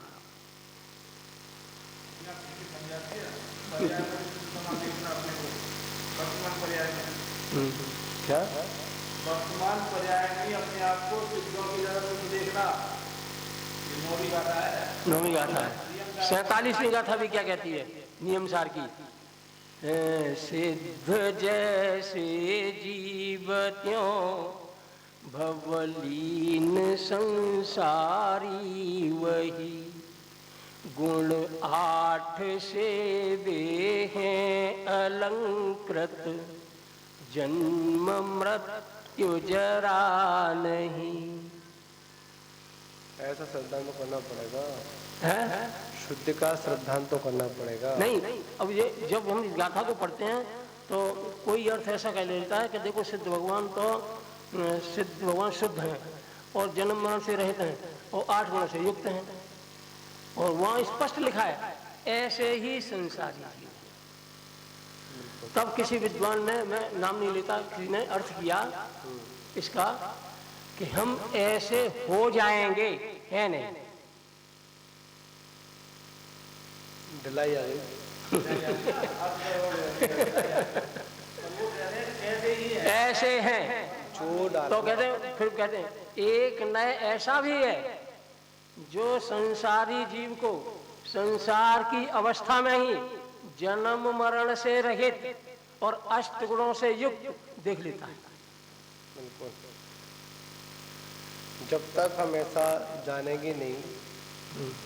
क्या वर्तमान पर्याय में अपने आप को सिद्धों की तरफ देखना, नौवीं गाथा है। नौवीं गाथा है। 47वीं गाथा भी क्या कहती है नियमसार की? सिद्ध जैसे जीव त्यों भवलीन संसारी वही, गुण 8 से वे हैं अलंकृत, जन्म मृत्यु जरा नहीं। ऐसा श्रद्धांत तो करना पड़ेगा है? शुद्ध का श्रद्धांत तो करना पड़ेगा। नहीं, अब ये जब हम इस गाथा को पढ़ते हैं तो कोई अर्थ ऐसा कह लेता है कि देखो सिद्ध भगवान तो सिद्ध भगवान शुद्ध हैं और जन्म मरण से रहित हैं और 8 गुणों से युक्त हैं, और वहाँ स्पष्ट लिखा है ऐसे ही संसारी जीव। तब किसी विद्वान ने, मैं नाम नहीं लेता, किसी ने अर्थ किया इसका कि हम ऐसे हो जाएंगे, है नहीं, ढिलाई आ गई। ऐसे हैं तो कहते हैं, फिर कहते हैं एक नए ऐसा भी है जो संसारी जीव को संसार की अवस्था में ही जन्म मरण से रहित और 8 गुणों से युक्त देख लेता है। बिल्कुल, जब तक हम ऐसा जानेंगे नहीं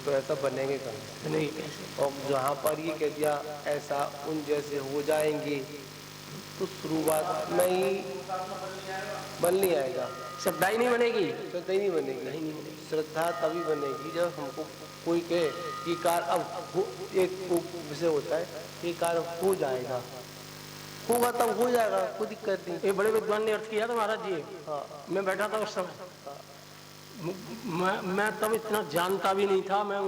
तो ऐसा बनेंगे कहाँ? नहीं कैसे? और जहाँ पर ये कह दिया ऐसा उन जैसे हो जाएंगे, तो शुरुआत में ही बन नहीं आएगा, श्रद्धा ही नहीं बनेगी। श्रद्धा ही नहीं बनेगी। श्रद्धा तभी बनेगी जब हमको कोई कहे कि कार्य अब एक विषय होता है कि कार्य हो जाएगा, होगा तब हो जाएगा, कोई दिक्कत नहीं। ये बड़े विद्वान ने अर्थ किया था महाराज जी। हाँ, मैं बैठा था उस समय, मैं तब इतना जानता भी नहीं था, मैं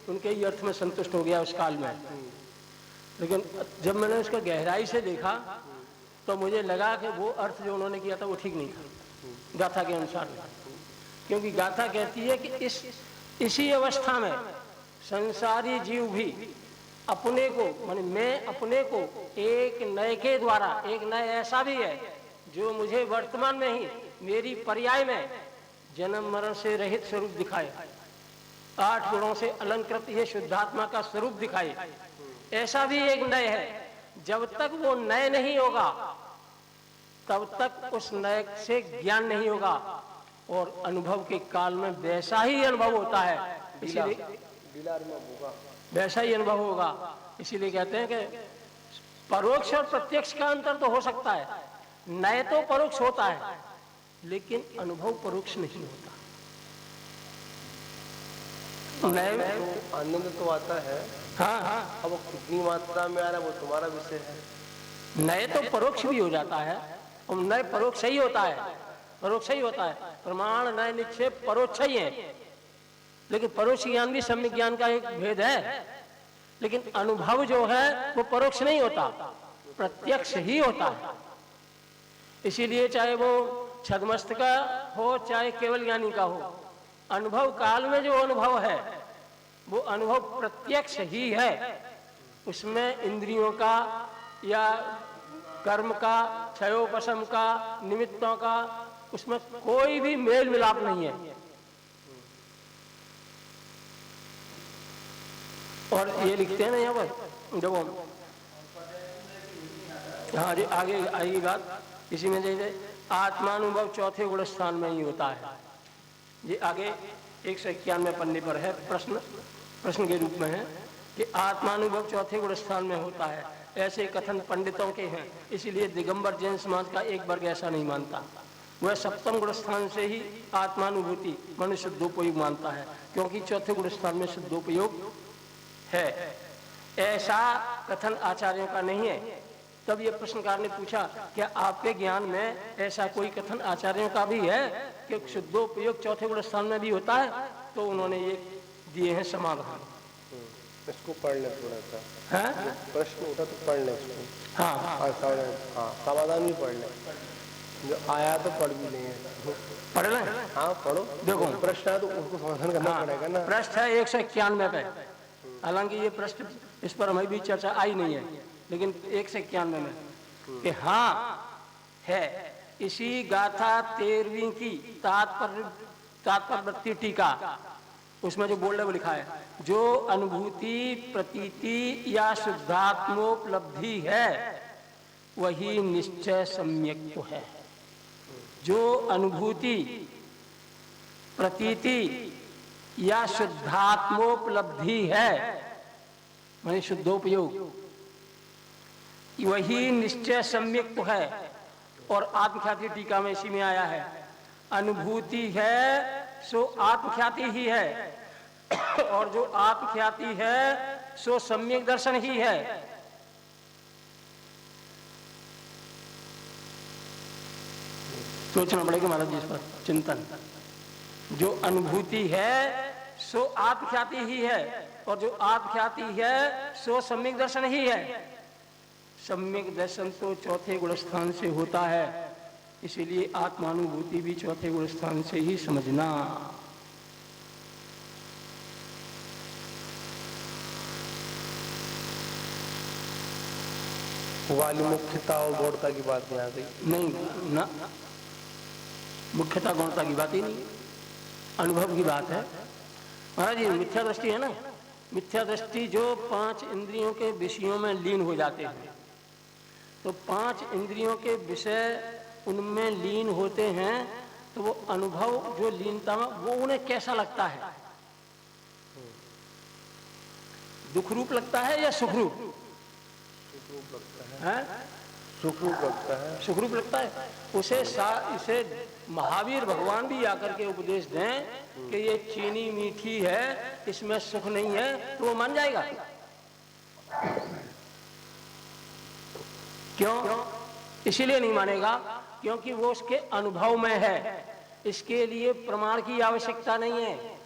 उनके ही अर्थ में संतुष्ट हो गया उस काल में। लेकिन जब मैंने उसको गहराई से देखा तो मुझे लगा कि वो अर्थ जो उन्होंने किया था वो ठीक नहीं था गाथा के अनुसार, क्योंकि गाथा कहती है कि इसी अवस्था में संसारी जीव भी अपने को, माने मैं अपने को एक नए के द्वारा, एक नए ऐसा भी है जो मुझे वर्तमान में ही मेरी पर्याय में जन्म मरण से रहित स्वरूप दिखाए, 8 गुणों से अलंकृत ये शुद्धात्मा का स्वरूप दिखाए, ऐसा भी एक नए है। जब तक वो नए नहीं होगा तब तक उस नए से ज्ञान नहीं होगा, और अनुभव के काल में वैसा ही अनुभव होता है। इसलिए वैसा ही अनुभव होगा। इसीलिए कहते हैं कि परोक्ष और प्रत्यक्ष का अंतर तो हो सकता है, नए तो परोक्ष होता है लेकिन अनुभव परोक्ष नहीं होता। नए तो आनंद तो आता है, हाँ हाँ, अब वो कितनी मात्रा में आ रहा है वो तुम्हारा विषय है। नए तो परोक्ष भी हो जाता है और नए परोक्ष ही होता है, परोक्ष ही होता है। प्रमाण नए निक्षेप परोक्ष ही है, लेकिन परोक्ष ज्ञान भी सम्यक ज्ञान का एक भेद है। लेकिन अनुभव जो है वो परोक्ष नहीं होता, प्रत्यक्ष ही होता है। इसीलिए चाहे वो छद्मस्त का हो चाहे केवल ज्ञानी का हो, अनुभव काल में जो अनुभव है वो अनुभव प्रत्यक्ष ही है। उसमें इंद्रियों का या कर्म का, क्षयोपशम का, निमित्तों का, उसमें कोई भी मेल मिलाप नहीं है। और ये लिखते हैं ना यहाँ पर जब हाँ जी आगे आएगी बात, इसी में जैसे आत्मानुभव चौथे गुण स्थान में ही होता है। ये आगे 191 पन्ने पर है, प्रश्न के रूप में है कि आत्मानुभव चौथे गुण स्थान में होता है, ऐसे कथन पंडितों के हैं। इसीलिए दिगंबर जैन समाज का एक वर्ग ऐसा नहीं मानता, वह सप्तम गुण स्थान से ही आत्मानुभूति मनुष्य शुद्धोपयोग मानता है, क्योंकि चौथे गुण स्थान में शुद्धोपयोग है। ऐसा कथन आचार्यों का नहीं है। तब ये प्रश्नकार ने पूछा क्या आपके ज्ञान में ऐसा कोई कथन आचार्यों का भी है कि शुद्धोपयोग चौथे गुण स्थान में भी होता है? तो उन्होंने ये दिए हैं समाधान। इसको पढ़ ले थोड़ा सा, है प्रश्न उठा तो पढ़ ले उसको। हाँ हाँ समाधान भी पढ़ ले, जो आया तो पढ़ भी नहीं है, पढ़ लें। हाँ पढ़ो। देखो प्रश्न है तो उसको समाधान करना पड़ेगा ना। प्रश्न है 191 पे, हालांकि ये प्रश्न इस पर हमें भी चर्चा आई नहीं है, लेकिन 191 में कि हाँ है। इसी गाथा 13वीं की तात्पर्य टीका, उसमें जो बोल्ड वो लिखा है, जो अनुभूति प्रतीति या शुद्धात्मोपलब्धि है वही निश्चय सम्यक तो है। जो अनुभूति प्रतीति या शुद्धात्मोपलब्धि है वही शुद्धोपयोग, वही निश्चय सम्यक है। और आत्मख्याति टीका में इसी में आया है, अनुभूति है सो आत्मख्याति ही है और जो आत्मख्याति है सो सम्यक दर्शन ही है। सोचना पड़ेगा महाराज जी इस पर चिंतन। जो अनुभूति है सो आत्मख्याति ही है और जो आत्मख्याति है सो सम्यक दर्शन ही है। सम्यक दर्शन तो चौथे गुण स्थान से होता है, इसीलिए आत्मानुभूति भी चौथे गुण स्थान से ही समझना। वाली मुख्यता और गौणता की बात नहीं आ गई। नहीं ना, मुख्यता गौणता की बात ही नहीं, अनुभव की बात है। महाराज जी मिथ्या दृष्टि है ना, मिथ्या दृष्टि जो 5 इंद्रियों के विषयों में लीन हो जाते हैं, तो 5 इंद्रियों के विषय उनमें लीन होते हैं, तो वो अनुभव जो लीनता में वो उन्हें कैसा लगता है? दुख रूप लगता है या सुख रूप? सुखरूप लगता है। सुखरूप लगता है। इसे महावीर भगवान भी आकर के उपदेश दें कि ये चीनी मीठी है, इसमें सुख नहीं है, तो वो मान जाएगा? क्यों? इसीलिए नहीं मानेगा क्योंकि वो उसके अनुभव में है। इसके लिए प्रमाण की आवश्यकता नहीं है,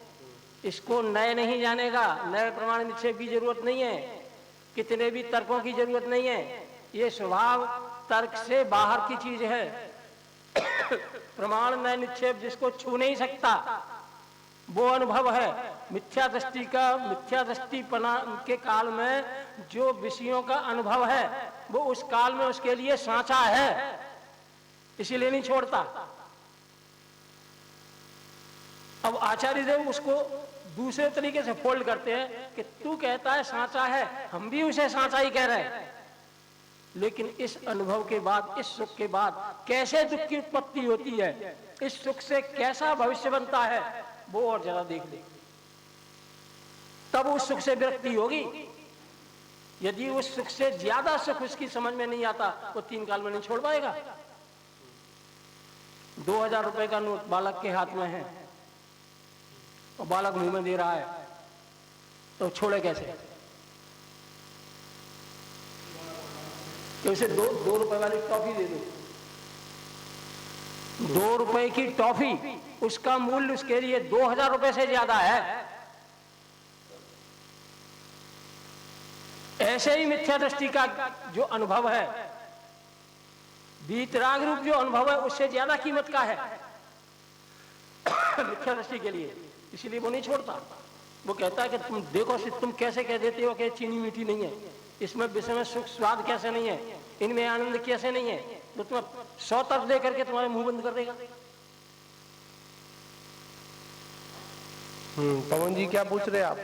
इसको नए नहीं जानेगा, नए प्रमाण निश्चय की जरूरत नहीं है, कितने भी तर्कों की जरूरत नहीं है। ये स्वभाव तर्क से बाहर की चीज है। प्रमाण नए निक्षेप जिसको छू नहीं सकता वो अनुभव है। मिथ्या दृष्टि के काल में जो विषयों का अनुभव है वो उस काल में उसके लिए सांचा है, इसीलिए नहीं छोड़ता। अब आचार्य देव उसको दूसरे तरीके से फोल्ड करते हैं कि तू कहता है सांचा है, हम भी उसे सांचा ही कह रहे हैं, लेकिन इस अनुभव के बाद, इस सुख के बाद कैसे दुख की उत्पत्ति होती है, इस सुख से कैसा भविष्य बनता है, वो और जरा देख ले। तब उस सुख से विरक्ति होगी। यदि उस सुख से ज्यादा सुख उसकी समझ में नहीं आता, वो 3 काल में नहीं छोड़ पाएगा। 2000 रुपए का नोट बालक के हाथ में है और बालक मुंह में दे रहा है, तो छोड़े कैसे? तो उसे 2 रुपए वाली टॉफी दे दो। 2 रुपए की टॉफी, उसका मूल्य उसके लिए 2000 रुपए से ज्यादा है। ऐसे ही मिथ्या दृष्टि का जो अनुभव है, वीतराग रूप जो अनुभव है, उससे ज्यादा कीमत का है मिथ्या दृष्टि के लिए। इसलिए वो नहीं छोड़ता। वो कहता है कि तुम देखो, तुम कैसे कह देते हो कि चीनी मीठी नहीं है, इसमें विषय में सुख स्वाद कैसे नहीं है, इनमें आनंद कैसे नहीं है, तो तुम्हें 100 तरफ दे करके तुम्हारे मुंह बंद कर देगा। पवन जी क्या पूछ रहे हैं आप?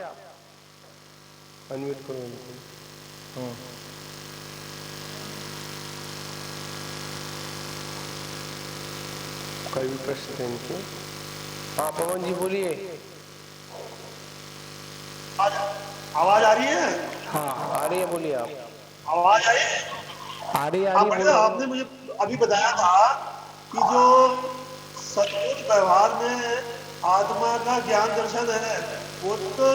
अनम्यूट करो। कोई भी प्रश्न है इनके? हाँ पवन जी बोलिए। आवाज आ रही है? हाँ आ रही है, बोलिए आप। आवाज आ रही है? आ रही है। आपने मुझे अभी बताया था कि जो सद्भुत व्यवहार में आत्मा का ज्ञान दर्शन है, वो तो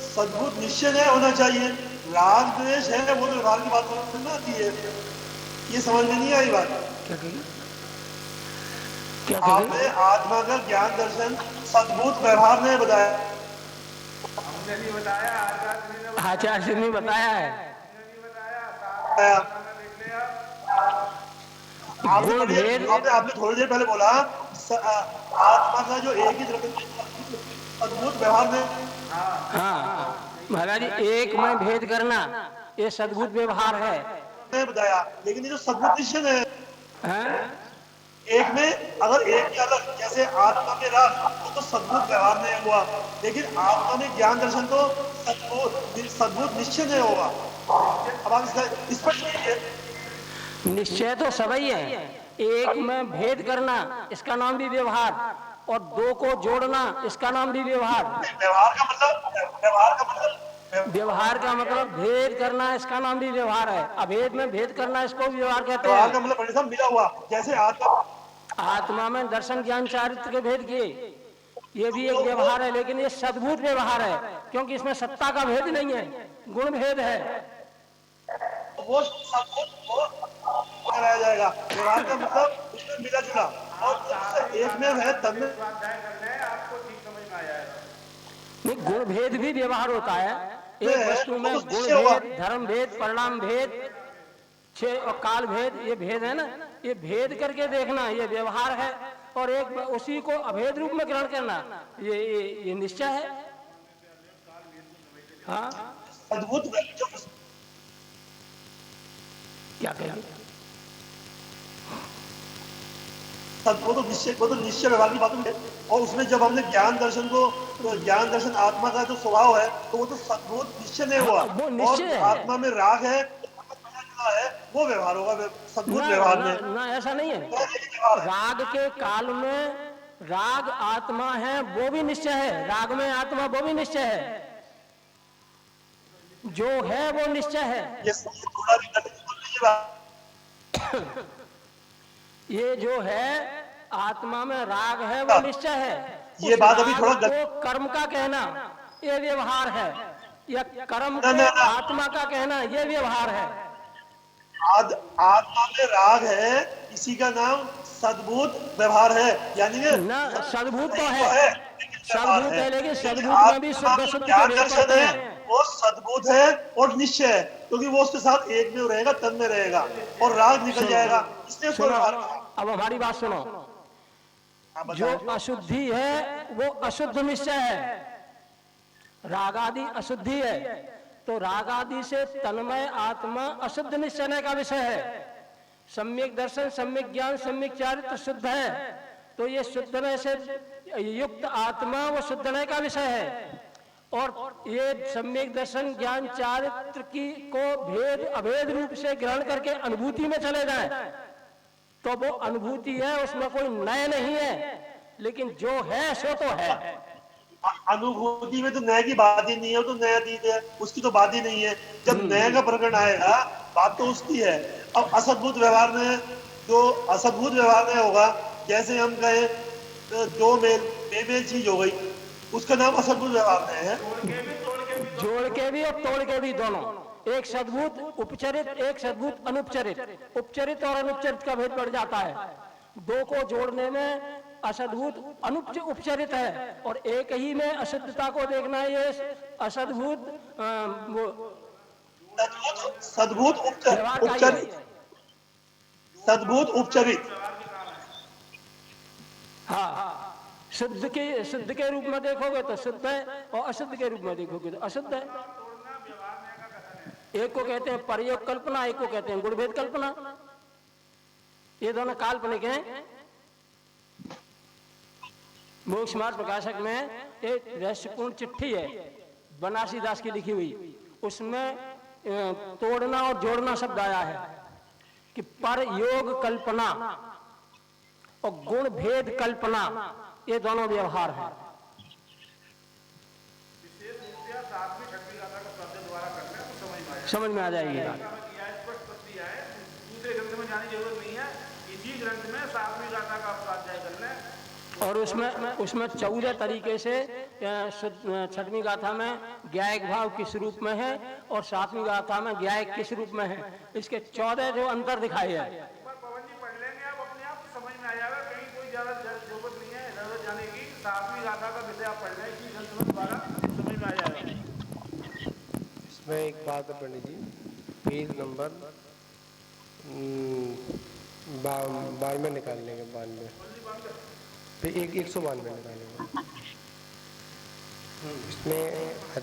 सद्भुत निश्चय होना चाहिए। राग द्वेष है वो तो व्यवहार की बात समझ में आती है, ये समझ में नहीं आई बात। क्या कही? आपने आत्मा का ज्ञान दर्शन सद्भुत व्यवहार ने बताया। हमने नहीं बताया, आचार्य ने बताया है। आपने थोड़ी देर पहले बोला आत्मा का जो एक ही सद्भुत व्यवहार में। हाँ महाराज जी, एक में भेद करना ये सद्भुत व्यवहार है बताया, लेकिन ये जो सद्भुत निश्चय है, एक में अगर एक के अलग, जैसे आत्मा में राग तो सद्भुत व्यवहार नहीं हुआ, लेकिन आत्मा में ज्ञान दर्शन तो सद्भुत निश्चय नहीं होगा। अब आप इसका स्पष्ट कीजिए। निश्चय तो सभी है, एक में भेद करना इसका नाम भी व्यवहार, और 2 को जोड़ना इसका नाम भी व्यवहार। व्यवहार का मतलब भेद करना, इसका नाम भी व्यवहार है। अभेद में भेद करना इसको व्यवहार कहते हैं। व्यवहार का मतलब मिला हुआ, जैसे आत्मा में दर्शन ज्ञान चारित्र के भेद किए, ये भी एक व्यवहार है, लेकिन ये सद्भुत व्यवहार है, क्योंकि इसमें सत्ता का भेद नहीं है, गुण भेद है। वो कराया जाएगा। व्यवहार का मतलब उसमें मिला जुला, और एक में है तब में आपको ठीक समझ में आ जाएगा। नहीं, गुण भेद भी व्यवहार होता है। एक वस्तु में गुण भेद, धर्म भेद, परिणाम भेद, छह और काल भेद, ये भेद है ना, ये भेद करके देखना ये व्यवहार है, और एक उसी को अभेद रूप में ग्रहण करना ये निश्चय है। हाँ अद्भुत क्या कहें? वो तो निश्चय व्यवहार की बात है, और उसमें जब हमने ज्ञान दर्शन को, तो ज्ञान दर्शन आत्मा का जो स्वभाव है, तो वो तो सद्भुत निश्चय नहीं हुआ। और आत्मा में राग है वो व्यवहार होगा सद्भुत व्यवहार में। ना ऐसा नहीं है। राग के काल में राग आत्मा है वो भी निश्चय है, राग में आत्मा वो भी निश्चय है, जो है वो निश्चय है। ये जो है आत्मा में राग है वो निश्चय है। ये बात अभी थोड़ा तो कर्म का कहना ये व्यवहार है, या कर्म को आत्मा का कहना ये व्यवहार है। आत्मा में राग है, इसी का नाम सद्भुत व्यवहार है, यानी ना सद्भुत तो है, सद्भुत है, लेकिन सद्भुत में भी शुद्ध शुद्ध के भेद पड़ते हैं। वो सद्भुत है और निश्चय है, क्योंकि वो उसके साथ एक में रहेगा, तन में रहेगा, और राग निकल जाएगा, इसलिए सुनो, अब हमारी बात सुनो। जो अशुद्धि है वो अशुद्ध निश्चय है, राग आदि अशुद्धि है, तो राग आदि से तन्मय आत्मा अशुद्ध निश्चय का विषय है। सम्यक दर्शन, सम्यक ज्ञान, सम्यक चारित्र शुद्ध है, तो ये शुद्धने से युक्त आत्मा वो शुद्धने का विषय है। और ये सम्यक दर्शन ज्ञान चारित्र की को भेद अभेद रूप से ग्रहण करके अनुभूति में चले जाए, तो वो अनुभूति है, उसमें कोई नए नहीं है, लेकिन जो है सो तो है। अनुभूति में तो नए की बात ही नहीं है, वो तो नया अतीत है, उसकी तो बात ही नहीं है। जब नए का प्रकरण आएगा बात तो उसकी है। अब असद्भुत व्यवहार में, जो असद्भुत व्यवहार में होगा, जैसे हम कहें दो मेल बेमेल चीज हो गई, उसका नाम असद्भुत व्यवहार में है। जोड़ के भी और तोड़ के भी दोनों, एक सद्भुत उपचरित, एक सद्भुत अनुपचरित। उपचरित और अनुपचरित का भेद बढ़ जाता है। दो को जोड़ने में असद्भुत उपचरित है, और एक ही में अशुद्धता को देखना ये असद्भुत सद्भुत उपचरित, सद्भुत उपचरित। हाँ, शुद्ध के रूप में देखोगे तो शुद्ध है, और अशुद्ध के रूप में देखोगे तो अशुद्ध है। एक को कहते हैं प्रयोग कल्पना, एक को कहते हैं गुणभेद कल्पना। ये दोनों काल्पनिक हैं। मोक्ष मार्ग प्रकाशक में एक रहस्यपूर्ण चिट्ठी है बनारसी दास की लिखी हुई, उसमें तोड़ना और जोड़ना शब्द आया है कि परयोग कल्पना और गुण भेद कल्पना, ये दोनों व्यवहार है। समझ में आ जाएगी। दूसरे ग्रंथ में जाने की जरूरत नहीं है, इसी ग्रंथ में 7वीं गाथा का स्वाध्याय कर लें। और उसमें 14 तरीके से 6वीं गाथा में ज्ञायक भाव किस रूप में है और 7वीं गाथा में ज्ञायक किस रूप में है, इसके 14 जो अंतर दिखाए हैं। पवन जी पढ़ लेंगे आप अपने आप समझ में आ जाएगा, कहीं कोई ज्यादा जरूरत नहीं है इधर उधर जाने की। 7वीं गाथा का विषय आप पढ़ लें, इसी ग्रंथ में दोबारा समझ में आ जाएगा। इसमें एक बात है पंडित जी, पेज नंबर 92 निकाल लेंगे, 92 पे 192 निकालेंगे। इसमें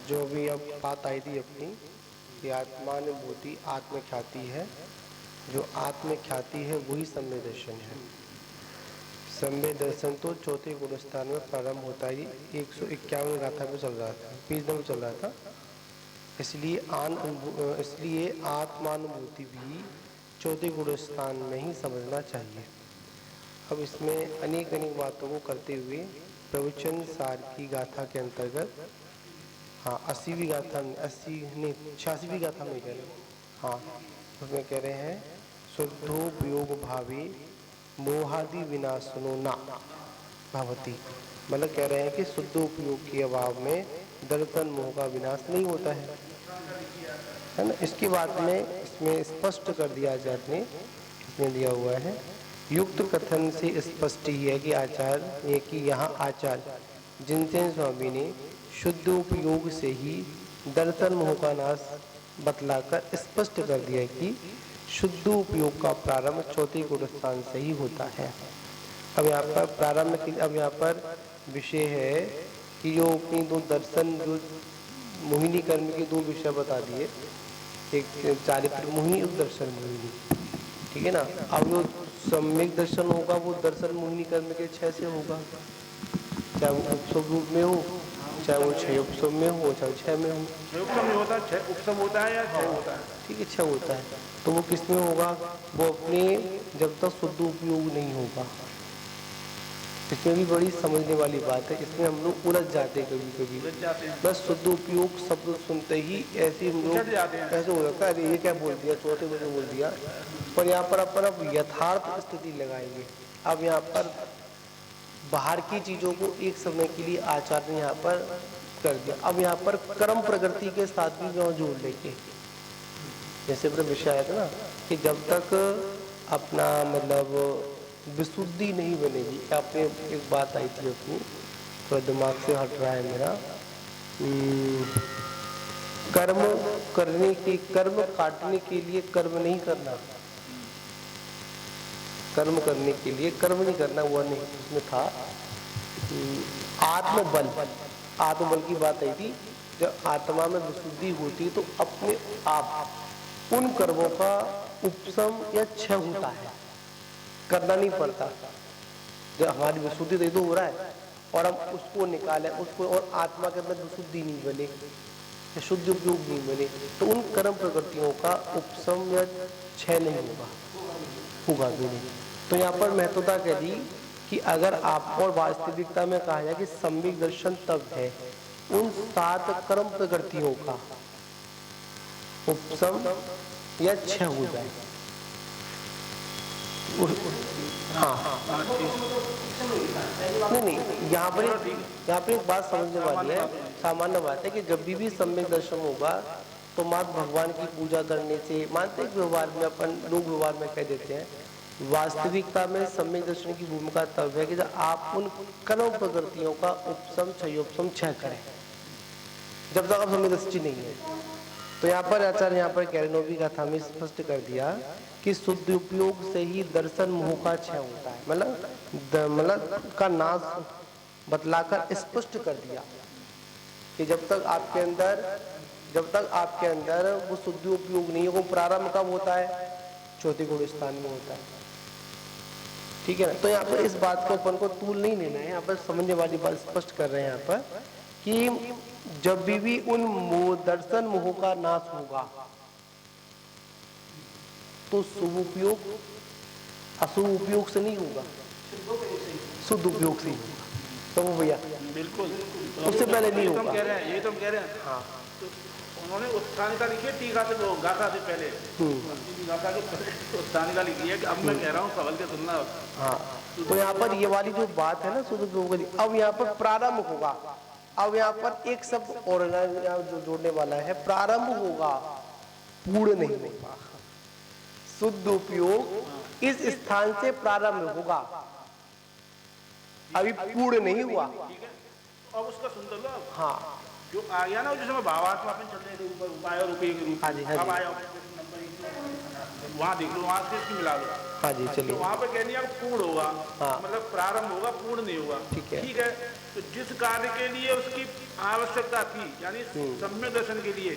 जो भी अब बात आई थी अपनी कि आत्मानुभूति आत्मख्याति है, जो आत्मख्याति है वही सम्य दर्शन है। सम्य दर्शन तो चौथे गुण स्थान में प्रारंभ होता है। 151 गाथा पे चल रहा था, पेज नंबर चल रहा था। इसलिए आत्मानुभूति भी चौथे गुण स्थान में ही समझना चाहिए। अब इसमें अनेक बातों को करते हुए प्रवचन सार की गाथा के अंतर्गत, हाँ 80वीं गाथा में, 86वीं गाथा में कह रहे हैं, हाँ उसमें कह रहे हैं शुद्धोपयोग भावे मोहादि विनाशनो ना भवति। मतलब कह रहे हैं कि शुद्धोपयोग के अभाव में दर्पण मोह का विनाश नहीं होता है ना। इसके बाद में इसमें स्पष्ट कर दिया आचार्य ने, इसमें दिया हुआ है युक्त कथन से स्पष्ट ही है कि आचार्य कि यहाँ आचार्य जिनसेन स्वामी ने शुद्ध उपयोग से ही दर्शन मोह का नाश बतलाकर स्पष्ट कर दिया कि शुद्ध उपयोग का प्रारंभ चौथे गुण स्थान से ही होता है। अब यहाँ पर प्रारंभ के, अब यहाँ पर विषय है कि जो अपनी दो दर्शन, जो मोहिनी कर्म के दो विषय बता दिए, एक चारित्र मोहिनी और दर्शन मोहिनी, ठीक है ना। अब जो सम्यक दर्शन होगा वो दर्शन मोहिनी कर्म के 6 से होगा, चाहे वो उपसम रूप में हो, चाहे वो 6 उपसम में हो, चाहे 6 में हो। 6 उपसम में होता है, 6 उपसम होता है या 6 होता है, ठीक है 6 होता है। तो वो किस में होगा, वो अपने जब तक शुद्ध उपयोग नहीं होगा। इसमें भी बड़ी समझने वाली बात है, इसमें हम लोग उलझ जाते हैं कभी बस शुद्ध उपयोग शब्द सुनते ही ऐसे हम लोग ऐसे हो जाता है, अरे ये क्या बोल दिया, चौथे बजे बोल दिया। पर यहाँ पर अपन अब यथार्थ स्थिति लगाएंगे। अब यहाँ पर बाहर की चीज़ों को एक समय के लिए आचार्य ने यहाँ पर कर दिया। अब यहाँ पर कर्म प्रकृति के साथ भी यहाँ जोड़ लेंगे। जैसे अपना विषय आया था ना कि जब तक अपना मतलब विशुद्धि नहीं बनेगी, आपने एक बात आई थी अपनी, थोड़ा दिमाग से हट रहा है मेरा, कर्म करने के, कर्म काटने के लिए कर्म नहीं करना, कर्म करने के लिए कर्म नहीं करना, वो नहीं, उसमें था आत्मबल, आत्मबल की बात आई थी। जब आत्मा में विशुद्धि होती है तो अपने आप उन कर्मों का उपशम या क्षय होता है, करना नहीं पड़ता। जब हमारी विशुद्धि तो हो रहा है और हम उसको निकालें, उसको, और आत्मा के अंदर विशुद्धि नहीं बने, शुद्ध उपयोग नहीं बने, तो उन कर्म प्रकृतियों का उपशम या क्षय नहीं होगा भी नहीं। तो यहाँ पर महत्वता कह दी कि अगर आपको और वास्तविकता में कहा जाए कि सम्यक दर्शन तब है उन 7 कर्म प्रकृतियों का उपशम या क्षय हो जाए। हाँ नहीं, यहाँ पर एक बात समझने वाली है, सामान्य बात है कि जब भी सम्यक दर्शन होगा तो मात्र भगवान की पूजा करने से, मानते हैं व्यवहार में अपन लोग व्यवहार में कह देते हैं, वास्तविकता में सम्यक दर्शन की भूमिका तब है कि जब आप उन कर्म प्रकृतियों का उपशम क्षयोपशम क्षय करें, जब तक आप सम्यक दृष्टि नहीं है। तो यहाँ पर आचार्य यहाँ पर कैरेनोवी का था, हमें स्पष्ट कर दिया कि शुद्ध उपयोग से ही दर्शन मोह का क्षय होता है, मतलब का नाश बतलाकर स्पष्ट कर दिया कि जब तक आपके अंदर वो शुद्ध उपयोग नहीं है, वो प्रारंभ कब होता है? चौथे गुण स्थान में होता है। ठीक है ना? तो यहाँ पर इस बात को अपन को तूल नहीं लेना है, यहाँ पर समझने वाली बात स्पष्ट कर रहे हैं यहाँ पर कि जब भी उन दर्शन मोह का नाश होगा तो शुभ उपयोग अशुभ उपयोग से नहीं होगा, शुद्ध उपयोग से ही होगा। तो वो भैया बिल्कुल उससे पहले नहीं होगा। ये तो हम कह रहे हैं। हाँ, तो उन्होंने उत्थानिका लिखी है टीका से, गाथा से पहले गाथा के उत्थानिका लिखी है कि अब मैं कह रहा हूँ सवाल के सुनना। हाँ, तो यहाँ पर ये वाली जो बात है ना शुद्ध उपयोग, अब यहाँ पर प्रारंभ होगा। अब यहाँ पर एक शब्द और जो जोड़ने वाला है, प्रारंभ होगा, पूर्ण नहीं होगा। शुद्ध उपयोग इस स्थान से प्रारंभ होगा, अभी पूर्ण नहीं हुआ। ठीक है, अब उसका सुंदर लो। हाँ, जो आ गया ना, जिसमें भावार्थ में अपन चल रहे थे ऊपर, उपाय और रुपये के रूप। हाँ जी, हाँ जी। अब आया वहाँ देख लो, वहाँ से इसकी मिला लो। हाँ जी, चलिए। तो वहाँ पे कहनी है पूर्ण होगा, हाँ। मतलब प्रारंभ होगा, पूर्ण नहीं होगा। ठीक है। ठीक है, तो जिस कार्य के लिए उसकी आवश्यकता थी, यानी सम्यक दर्शन के लिए,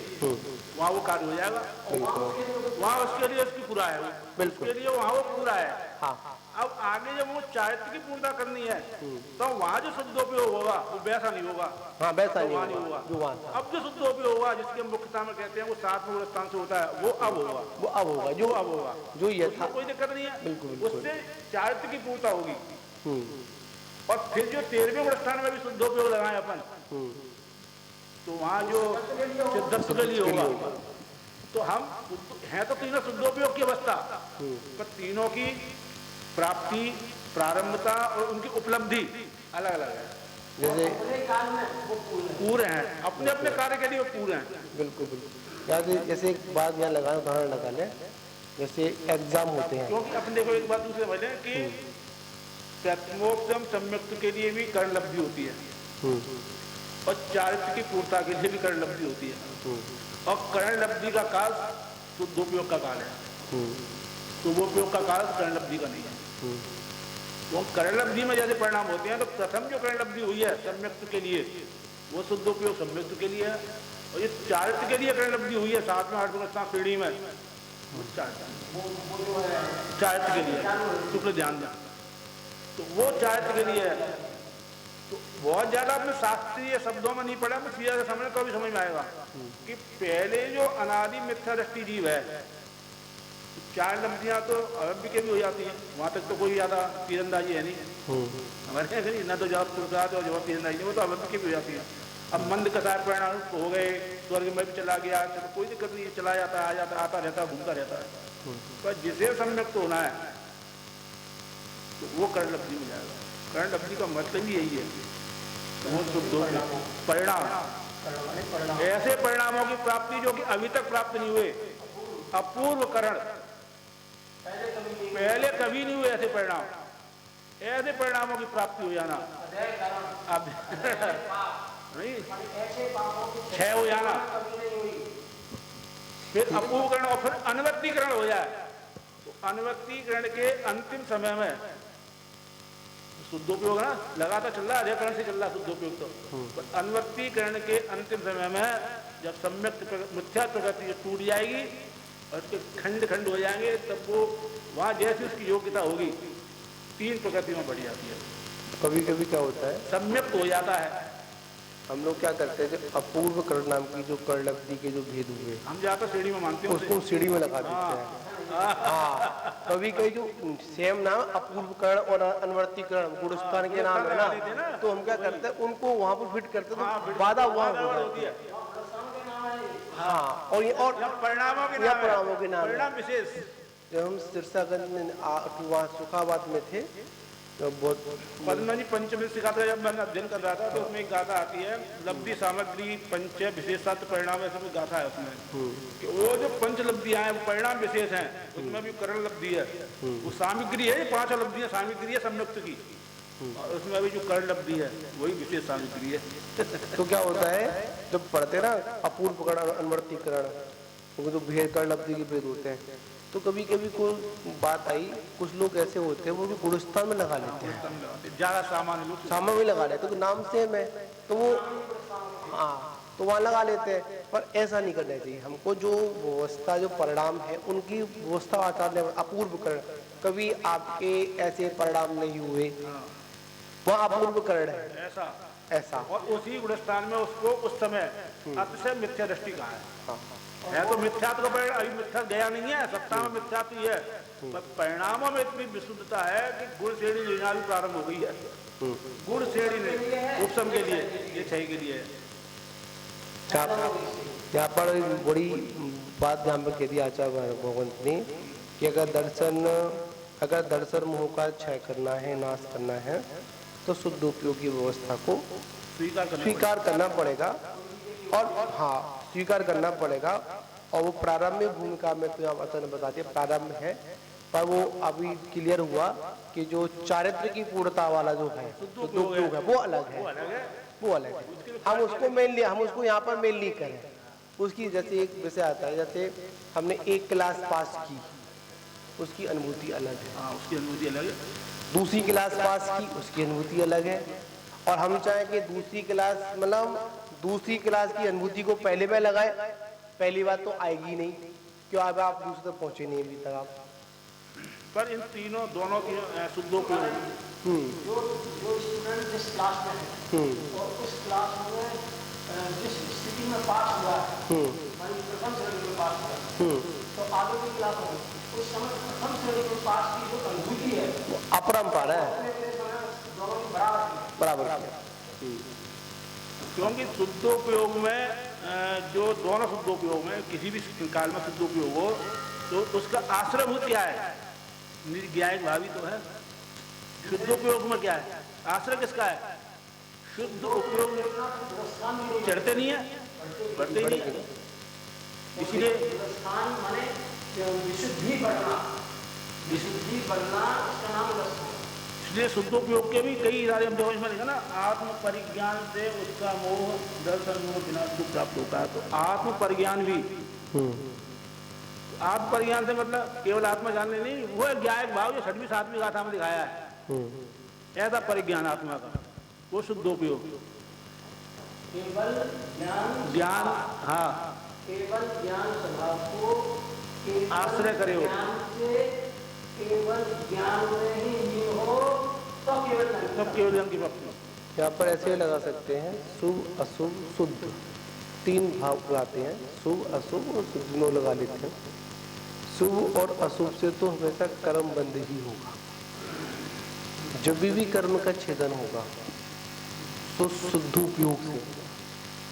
वहाँ वो कार्य हो जाएगा। वहाँ उसके लिए उसकी पूरा है, उसके लिए वहाँ वो पूरा है। हाँ। अब आगे जब वो चारित्र की पूर्णता करनी है तो वहाँ जो शुद्धोपयोग होगा वो वैसा नहीं होगा। हाँ, वैसा तो नहीं वहाँ नहीं होगा होगा। जो वहाँ था। अब जो शुद्धोपयोग होगा, जिसके हम मुख्यता में कहते हैं वो 7वें स्थान से होता है, वो अब होगा। वो अब होगा, जो अब होगा, जो ये था, कोई दिक्कत नहीं है। बिल्कुल। उससे चारित्र की पूर्णता होगी। और फिर जो 13वें स्थान में भी शुद्धोपयोग लगाए अपन, तो वहाँ जो सिद्धत्व के लिए होगा, तो हम हैं तो तीनों शुद्धोपयोग की अवस्था, पर तीनों की प्राप्ति, प्रारंभता और उनकी उपलब्धि अलग अलग है। जैसे पूरे हैं, अपने अपने कार्य के लिए वो पूरे हैं। बिल्कुल बिल्कुल। जैसे एक बात यहाँ लगाना, उदाहरण लगा लें, जैसे एग्जाम होते हैं, क्योंकि अपन देखो एक बात दूसरे समझ लें कि प्रथमोपम संयुक्त के लिए भी कर्ण लब्धि होती है और चारित्र की पूर्णता के लिए भी कर्ण लब्धि होती है। और कर्ण लब्धि का काल शुद्धोपयोग का काल है, शुभोपयोग का काल कर्ण लब्धि का नहीं है। वो कर्ण लब्धि में जैसे परिणाम होते हैं, तो प्रथम जो कर्ण लब्धि हुई है सम्यक्त के लिए, वो शुद्धोपयोग सम्यक्त के लिए है। और ये चारित्र के लिए कर्ण लब्धि हुई है 7वें 8वें स्थान श्रेणी में, चारित्र के लिए शुक्ल ध्यान दें, तो वो चारित्र के लिए है। तो बहुत ज्यादा अपने शास्त्रीय शब्दों में नहीं पढ़ा, मैं सीधा समझ को भी समझ में आएगा कि पहले जो अनादि मिथ्या दृष्टि जीव है, 4 लब्धियां तो अरबी के भी हो जाती हैं, वहां तक तो कोई ज्यादा तीरंदाजी है नहीं हमारे यहाँ, न तो जवाब पुरस्कार और जवाब तीरंदाजी, वो तो अरबी की भी हो जाती है। अब मंद कसार परिणाम हो गए, स्वर्ग में भी चला गया, तो कोई दिक्कत नहीं है, चला जाता है, आ जाता, आता रहता है, घूमता रहता है। पर जिसे सम्यक तो होना है तो वो कर्ण लब्धि में जाएगा। कर्ण लब्धि का मतलब ही यही है, वो शुद्ध परिणाम, ऐसे परिणामों की प्राप्ति जो कि अभी तक प्राप्त नहीं हुए, अपूर्व करण, पहले कभी नहीं हुए ऐसे परिणाम, ऐसे परिणामों की प्राप्ति हो जाना, अब नहीं क्षय हो जाना, फिर अपूर्वकरण और फिर अनवक्तीकरण हो जाए। तो अनवक्तीकरण के अंतिम समय में शुद्धोपयोग है ना, लगातार चल रहा है, अधिकरण से चल रहा है शुद्धोपयोग। तो अनवक्तीकरण के अंतिम समय में जब सम्यक मिथ्या प्रकृति टूट जाएगी और उसके खंड खंड हो जाएंगे, तब वो वहाँ जैसी उसकी योग्यता होगी 3 प्रकृति में बढ़ जाती है। कभी कभी क्या होता है, सम्यक हो जाता है। हम लोग क्या करते हैं, जो अपूर्व कर्ण नाम की जो कर्ण लब्धि के जो भेद हुए, हम ज्यादा श्रेणी में मानते हैं, उसको सीढ़ी में लगा देते हैं। हाँ, कभी कभी जो सेम नाम अपूर्वकरण और अनवर्तीकरण गुणस्थान के नाम है ना, तो हम क्या करते हैं उनको वहां पर फिट करते हैं तो बाधा वहां हो जाती है। हाँ, और ये और परिणामों के या नाम परिणामों के नाम है। परिणाम विशेष। जब हम सिरसागंज में वहाँ सुखाबाद में थे तो बहुत पद्मा जी पंचमी सिखाता जब मैंने अध्ययन कर रहा था तो उसमें एक गाथा आती है, लब्धि सामग्री पंच विशेषार्थ परिणाम, ऐसा कोई गाथा है उसमें कि वो जो पंच लब्धियां हैं वो परिणाम विशेष हैं, उसमें भी करण लब्धि है, वो सामग्री है, 5 लब्धियां सामग्री है संयुक्त की, और उसमें अभी जो कर्ण लब्धि है वही विशेष सामग्री है। तो क्या होता है जब पढ़ते ना अपूर्वकरण अनवर्तीकरण, क्योंकि तो भेद कर्ण लब्धि के भेद होते हैं, तो कभी कभी कोई बात आई, कुछ लोग ऐसे होते हैं वो भी गुणस्थान में लगा लेते हैं, ज्यादा सामान्य लोग सामा में लगा लेते हैं, तो नाम सेम है तो वो हाँ तो वहाँ लगा लेते हैं, पर ऐसा नहीं करना चाहिए। हमको जो व्यवस्था जो परिणाम है उनकी व्यवस्था आचार्य अपूर्वकरण, कभी आपके ऐसे परिणाम नहीं हुए, वहाँ अपूर्वकरण है ऐसा ऐसा। और उसी गुणस्थान में उसको उस समय अतिशय मिथ्या दृष्टि कहा है। है तो मिथ्यात्व का परिणाम, अभी मिथ्या गया नहीं है, सत्ता में मिथ्यात्व ही है, पर परिणामों में इतनी विशुद्धता है कि गुण श्रेणी लेना भी प्रारंभ हो गई है। गुण श्रेणी नहीं, उपसम के लिए, ये छह के लिए है। यहाँ पर बड़ी बात ध्यान पर कह दी आचार्य भगवंत ने कि अगर दर्शन मोह का क्षय करना है, नाश करना है, तो शुद्ध उपयोगी व्यवस्था को स्वीकार करना पड़ेगा। और हाँ, स्वीकार करना पड़ेगा। और वो प्रारंभिक भूमिका में तो आप आचार्य बताते हैं प्रारंभ है, पर वो अभी क्लियर हुआ कि जो चारित्र की पूर्णता वाला जो है शुद्ध उपयोग है वो अलग है, वो अलग है। हम उसको मेन लिया, हम उसको यहाँ पर मेन ली करें। उसकी जैसे एक विषय आता है, जैसे हमने एक क्लास पास की, उसकी अनुभूति अलग है, उसकी अनुभूति अलग है। दूसरी क्लास पास की, उसकी अनुभूति अलग है। और हम चाहें कि दूसरी क्लास मतलब दूसरी क्लास की अनुभूति को पहले में लगाए, पहली बात तो आएगी नहीं, क्यों अब आप दूसरे तक पहुंचे नहीं अभी तक आप। पर इन तीनों दोनों की शुद्धोपयोग जो स्टूडेंट जिस क्लास में है और उस क्लास में जिस स्थिति में पास हुआ है, मानी प्रथम श्रेणी में पास हुआ, तो आगे की क्लास में उस समय प्रथम श्रेणी में पास की जो अनुभूति है वो अपरंपार है, दोनों की बराबर बराबर। क्योंकि शुद्धोपयोग में जो दोनों शुद्धोपयोग में किसी भी काल में शुद्धोपयोग हो तो उसका आश्रयभूत क्या है, निर्ज्ञायक भावी तो है। शुद्धोपयोग में क्या है, आश्रय किसका है, शुद्ध उपयोग चढ़ते नहीं है, बढ़ते ही नहीं है। इसलिए विशुद्धि बढ़ना इसका नाम व्यवस्था। इसलिए शुद्धोपयोग के भी कई सारे हम देखो इसमें लिखा ना, आत्म परिज्ञान से उसका मोह दर्शन मोह विनाश को प्राप्त होता है। तो आत्म परिज्ञान भी, आत्म परिज्ञान से मतलब केवल आत्मा जानने नहीं, वो ज्ञायक भाव जो 6वीं 7वीं गाथा में दिखाया है, ऐसा परिज्ञान आत्मा का, वो शुद्धोपयोग। केवल ज्ञान, हाँ, केवल ज्ञान स्वभाव को आश्रय करे हो, केवल ज्ञान में ही लीन हो तब केवल ज्ञान की प्राप्ति। यहाँ पर ऐसे लगा सकते हैं शुभ अशुभ शुद्ध, 3 भाव लगाते हैं, शुभ अशुभ और शुद्ध दोनों लगा लेते हैं। शुभ और अशुभ से तो हमेशा कर्म बंद ही होगा, जब भी कर्म का छेदन होगा तो शुद्ध उपयोग से,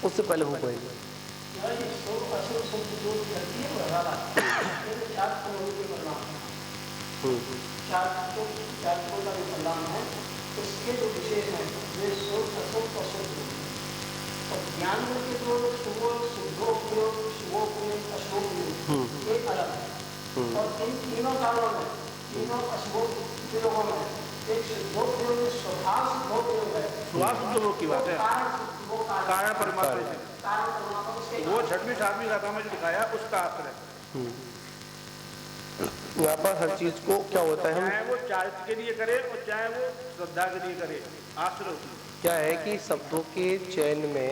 उससे पहले हो पाएगा। उसके जो विशेष हैं वे शुभ अशुभ अशुद्ध, और ज्ञान के जो शुभोपयोग शुभोपयोग अशुभोपयोग ये अलग है। और इन तीनों कारणों में, तीनों अशुभोपयोगों में एक शुद्धोपयोग स्वभाव शुद्धोपयोग है, स्वभाव शुद्धोपयोग की बात है, कारण परमात्मा से, वो 6वीं 7वीं गाथा में जो दिखाया उसका आश्रय। यहाँ पर हर चीज को क्या होता है, चाहे वो चारित्र के लिए करे और चाहे वो श्रद्धा के लिए करे, आश्रय क्या है कि शब्दों के चयन में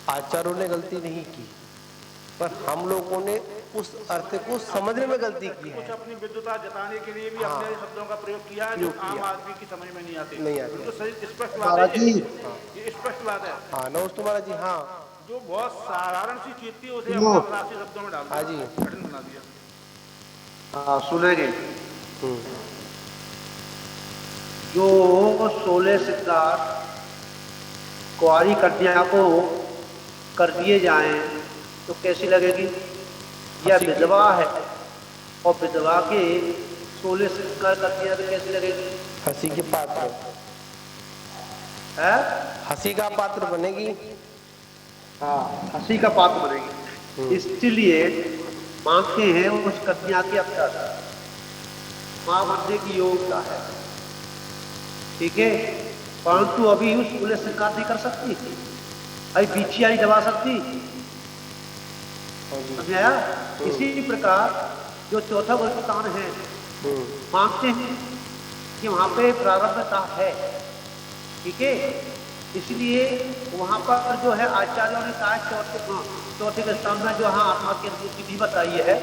आचार्यों ने गलती नहीं की, पर हम लोगों ने उस अर्थ को समझने में गलती की है। कुछ अपनी विद्वता जताने के लिए भी अपने शब्दों का प्रयोग किया जो आम आदमी की समझ में नहीं आते। तो स्पष्ट बात है, ये स्पष्ट बात है। हाँ नमस्ते महाराज जी। हाँ, जो बहुत साधारण सी चीज थी उसे अपने शब्दों में डाल दिया, हाँ जी, कठिन बना दिया। हाँ सुनेंगे। हम्म, जो 16 श्रृंगार कुंवारी कन्या को कर दिए जाएं तो कैसी लगेगी? यह विधवा है और विधवा के 16 श्रृंगार कर दिया तो कैसी लगेगी? हंसी के पात्र, है? हंसी का पात्र बनेगी। हाँ, हंसी का पात्र बनेगी। इसलिए मांगते हैं उस कन्या के अंदर मां बनने की योग्यता है, ठीक है, परंतु अभी उस 16 श्रृंगार नहीं कर सकती, अभी बिछिया नहीं दबा सकती। समझ आया? इसी प्रकार जो चौथा वरदान है, मांगते हैं कि वहां पे प्रारब्धता है, ठीक है, इसलिए वहां पर जो है आचार्यों ने कहा चौथे के स्थान में जो हाँ आत्मा की अनुभूति भी बताई है,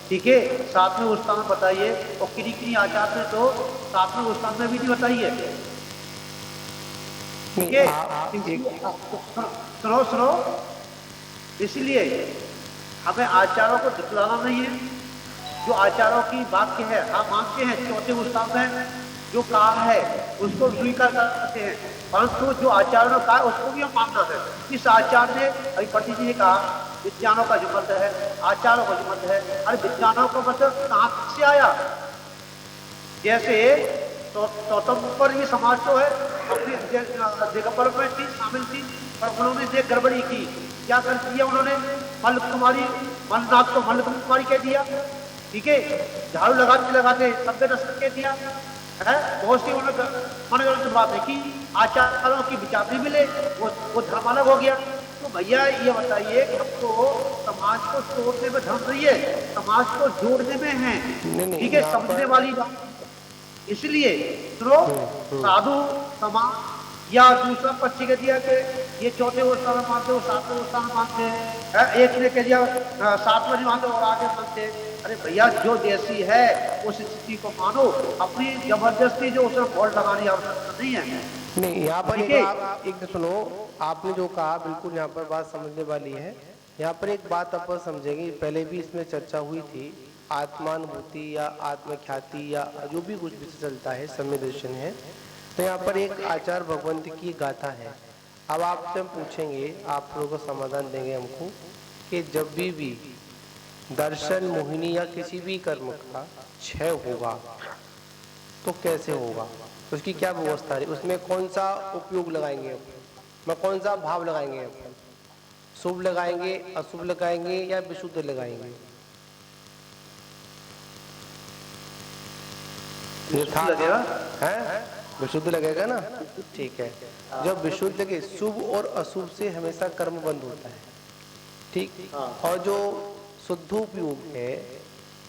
ठीक है, सातवें स्थान में बताइए, और किन्हीं आचार्य ने तो सातवें स्थान में भी नहीं बताई है, ठीक है। सुनो, इसलिए हमें आचार्यों को झुठलाना नहीं है, जो आचार्यों की वाक्य है आप मानते हैं, चौथे स्थान में जो कहा है उसको स्वीकार करते हैं, परंतु जो आचार्य ने कहा उसको भी हम मानना है। इस आचार्य ने, अभी पंडित जी ने कहा विद्वानों का जो मत है, आचार्यों का जो मत है, अरे विद्वानों का मत कहां से आया? जैसे स्वतंत्र ये समाज तो है अपनी जगह में थी, शामिल थी, पर उन्होंने जो गड़बड़ी की, क्या कर दिया उन्होंने? मलनाथ को मल्ल कुमारी कह दिया, ठीक है, झाड़ू लगाते सबके नष्ट कह दिया है। बहुत सी उन्होंने बात है कि आचार्यों की विचार नहीं मिले, वो धर्म अलग हो गया। तो भैया ये बताइए कि हम तो समाज को तोड़ने में धर्म नहीं है, समाज को जोड़ने में है, ठीक है, समझने वाली बात। इसलिए सुनो, साधु समाज या दूसरा पक्ष कह दिया कि ये चौथे स्थान में मानते हो, सातवें स्थान में मानते हैं, एक ने कह दिया सातवें नहीं मानते और आगे मानते। अरे भैया जो जैसी है उस स्थिति को मानो, अपनी जबरदस्ती जो उसमें वोट लगाने की आवश्यकता नहीं है। नहीं, यहाँ पर एक सुनो, आपने जो कहा बिल्कुल यहाँ पर बात समझने वाली है। यहाँ पर एक बात अपन समझेंगे, पहले भी इसमें चर्चा हुई थी, आत्मानुभूति या आत्मख्याति या जो भी कुछ भी चलता है, समय दर्शन है। तो यहाँ पर एक आचार्य भगवंत की गाथा है। अब आपसे हम पूछेंगे, आप लोगों को समाधान देंगे हमको कि जब भी दर्शन मोहिनी या किसी भी कर्म का क्षय होगा तो कैसे होगा, उसकी क्या व्यवस्था है, उसमें कौन सा उपयोग लगाएंगे, मैं कौन सा भाव लगाएंगे, अपन शुभ लगाएंगे, अशुभ लगाएंगे या विशुद्ध लगाएंगे? लगेगा है, विशुद्ध लगेगा ना, ठीक है। जब विशुद्ध लगे, शुभ और अशुभ से हमेशा कर्म बंद होता है, ठीक। और जो शुद्ध उपयोग है,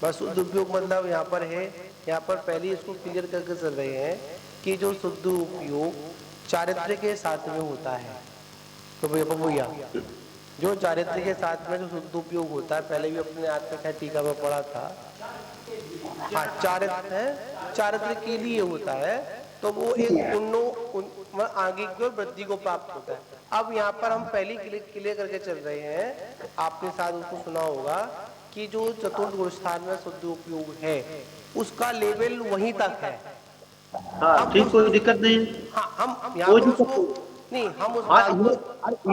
बस शुद्ध उपयोग मतलब यहाँ पर है, यहाँ पर पहले इसको क्लियर करके चल रहे हैं कि जो शुद्ध उपयोग चारित्र के साथ में होता है। तो भैया जो चारित्र के साथ में जो शुद्ध उपयोग होता है, पहले भी अपने आत्म टीका में पढ़ा था, हाँ, चारित्र है, चारित्र के लिए होता है, तो वो एक आगे की ओर वृद्धि को प्राप्त होता है। अब यहाँ पर हम पहले क्लियर करके चल रहे हैं, आपने शायद उसको सुना होगा कि जो चतुर्थ गुण स्थान में शुद्ध उपयोग है उसका लेवल वहीं तक है। हाँ, ठीक, कोई दिक्कत नहीं। हाँ, हम यहाँ पर उसको नहीं, हम उस बात को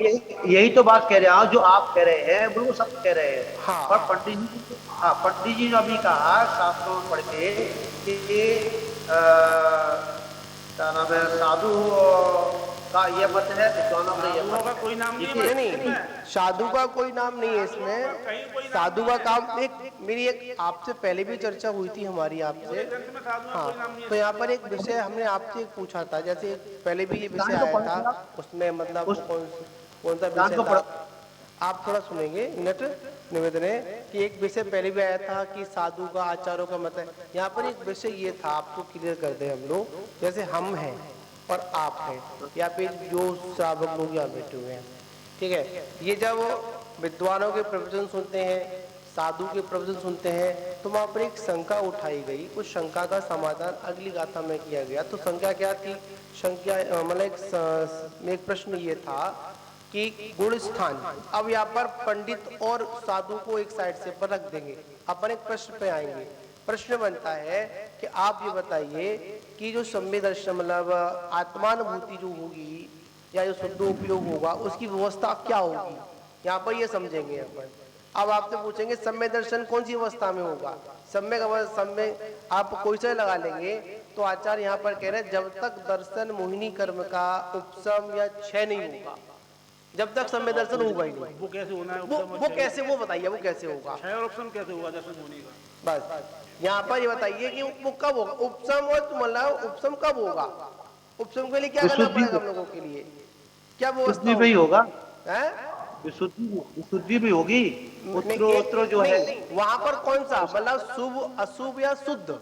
यही तो बात कह रहे हैं, जो आप कह रहे हैं वो सब कह रहे हैं। हाँ, और पंडित जी ने अभी कहा शास्त्रों में पढ़ के कि क्या नाम है, साधु का ये मत है, विद्वानों का ये मत का कोई नाम नहीं, नहीं, साधु का कोई नाम नहीं है इसमें। साधु का काम मेरी एक आपसे पहले भी चर्चा हुई थी हमारी आपसे। हाँ, तो यहाँ पर एक विषय हमने आपसे पूछा था, जैसे पहले भी ये विषय आया था, उसमें मतलब कौन सा विषय था, आप थोड़ा सुनेंगे, मिनट निवेदन है कि एक विषय पहले भी आया था कि साधु का आचार्यों का मत है। यहाँ पर एक विषय ये था, आपको क्लियर कर दे हम लोग, जैसे हम हैं और आप हैं, या फिर जो श्रावक लोग यहाँ बैठे हुए हैं, ठीक है, ये जब विद्वानों के प्रवचन सुनते हैं, साधु के प्रवचन सुनते हैं, तो वहाँ पर एक शंका उठाई गई। उस शंका का समाधान अगली गाथा में किया गया। तो शंका क्या थी? शंका मतलब एक प्रश्न ये था कि गुण स्थान, अब यहाँ पर पंडित और साधु को एक साइड से पर रख देंगे, अपन एक प्रश्न पे आएंगे प्रश्न बनता है कि आप ये बताइए कि जो सम्य दर्शन मतलब आत्मानुभूति जो होगी या जो शुद्धोपयोग होगा उसकी व्यवस्था क्या होगी, यहाँ पर ये समझेंगे अपन। अब आपसे पूछेंगे सम्य दर्शन कौन सी अवस्था में होगा। सम्य आप कोई से लगा लेंगे तो आचार्य यहाँ पर कह रहे हैं जब तक दर्शन मोहिनी कर्म का उपशम या क्षय नहीं होगा, जब तक सम्य दर्शन होगा ही नहीं। वो कैसे होना है? वो कैसे, वो बताइए वो कैसे होगा, क्षय और उपशम कैसे होगा दर्शन होने का? बस यहाँ पर ये बताइए कि वो कब होगा उपशम, और मतलब उपशम कब होगा, उपशम के लिए क्या करना पड़ेगा हम लोगों के लिए, क्या व्यवस्था भी होगा है? विशुद्धि भी होगी। उत्तरो जो है वहां पर कौन सा मतलब शुभ अशुभ या शुद्ध?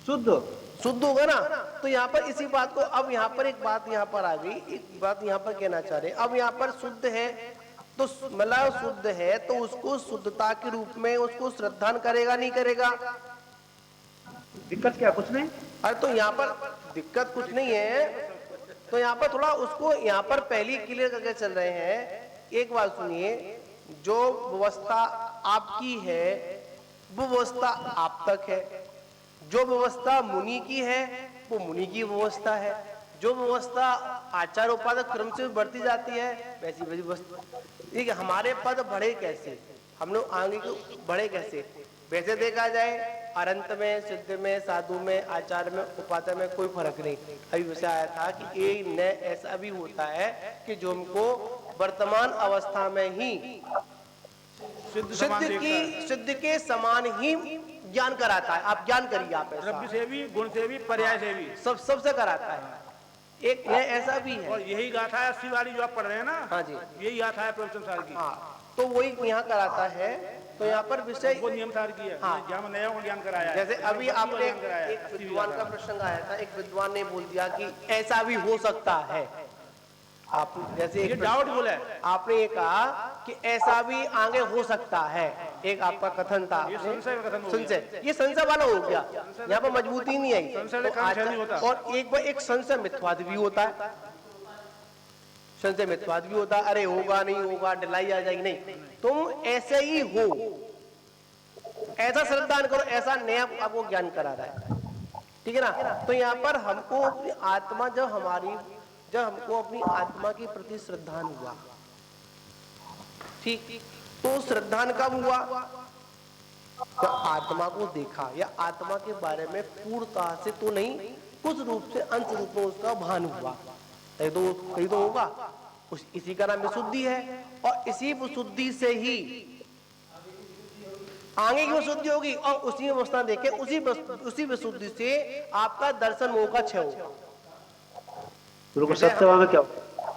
शुद्ध होगा ना। तो यहाँ पर इसी बात को, अब यहाँ पर एक बात यहाँ पर आ गई, एक बात यहाँ पर कहना चाह रहे हैं। अब यहाँ पर शुद्ध है तो मतलब शुद्ध है तो उसको शुद्धता के रूप में उसको श्रद्धान करेगा नहीं करेगा? दिक्कत क्या, कुछ नहीं। अरे तो यहाँ पर दिक्कत कुछ नहीं है, तो यहाँ पर थोड़ा उसको यहाँ पर पहली क्लियर करके चल रहे हैं। एक बात सुनिए, जो व्यवस्था आपकी है वो व्यवस्था आप तक है, जो व्यवस्था मुनि की है वो मुनि की व्यवस्था है, जो व्यवस्था आचार उपादक क्रम से बढ़ती जाती है वैसी वैसी व्यवस्था। ठीक है, हमारे पद बढ़े कैसे, हम लोग आगे बढ़े कैसे? वैसे देखा जाए अनंत में, सिद्ध में, साधु में, आचार में, उपाचार में कोई फर्क नहीं। अभी विषय आया था कि एक न ऐसा भी होता है कि जो हमको वर्तमान अवस्था में ही सिद्ध के समान ही ज्ञान कराता है। आप ज्ञान करिए, आप द्रव्य से भी, गुण से भी, पर्याय से भी, सबसे कराता है। एक न ऐसा भी है, और यही गाथा है 80 वाली जो आप पढ़ रहे हैं ना। हाँ जी, यही गाथा है प्रवचन सार की। हाँ, तो वही यहाँ कराता है। तो यहाँ पर विषय वो नियम सार की है। हाँ, जहाँ नया को ज्ञान कराया है। जैसे अभी आपने एक विद्वान का प्रसंग आया था, एक विद्वान ने बोल दिया कि ऐसा भी हो सकता है। आप जैसे एक डाउट बोला है, आपने ये कहा कि ऐसा भी आगे हो सकता है, एक आपका कथन था, ये संशय का कथन हो संशय, ये संशय वाला हो गया, यहाँ पर मजबूती नहीं आई। संशय का काम नहीं होता। और एक बार एक संशय मिथ्यावाद भी होता है, संशय मिथ्यावाद भी होता है। अरे होगा नहीं होगा, ढिलाई आ जाएगी, नहीं, तुम ऐसे ही हो, ऐसा श्रद्धान करो, ऐसा नया आपको ज्ञान करा रहा है। ठीक है ना। तो यहाँ पर हमको अपनी आत्मा, जब हमको अपनी आत्मा के प्रति श्रद्धान हुआ, ठीक, तो श्रद्धान कब हुआ? तो आत्मा को देखा या आत्मा के बारे में पूर्णतः से तो नहीं, कुछ रूप से, अंश रूप में उसका भान हुआ, कहीं तो होगा। इसी का नाम विशुद्धि है, और इसी विशुद्धि से ही आगे की विशुद्धि होगी, और उसी अवस्था देखे उसी विशुद्धि से आपका दर्शन मोह का क्षय होगा।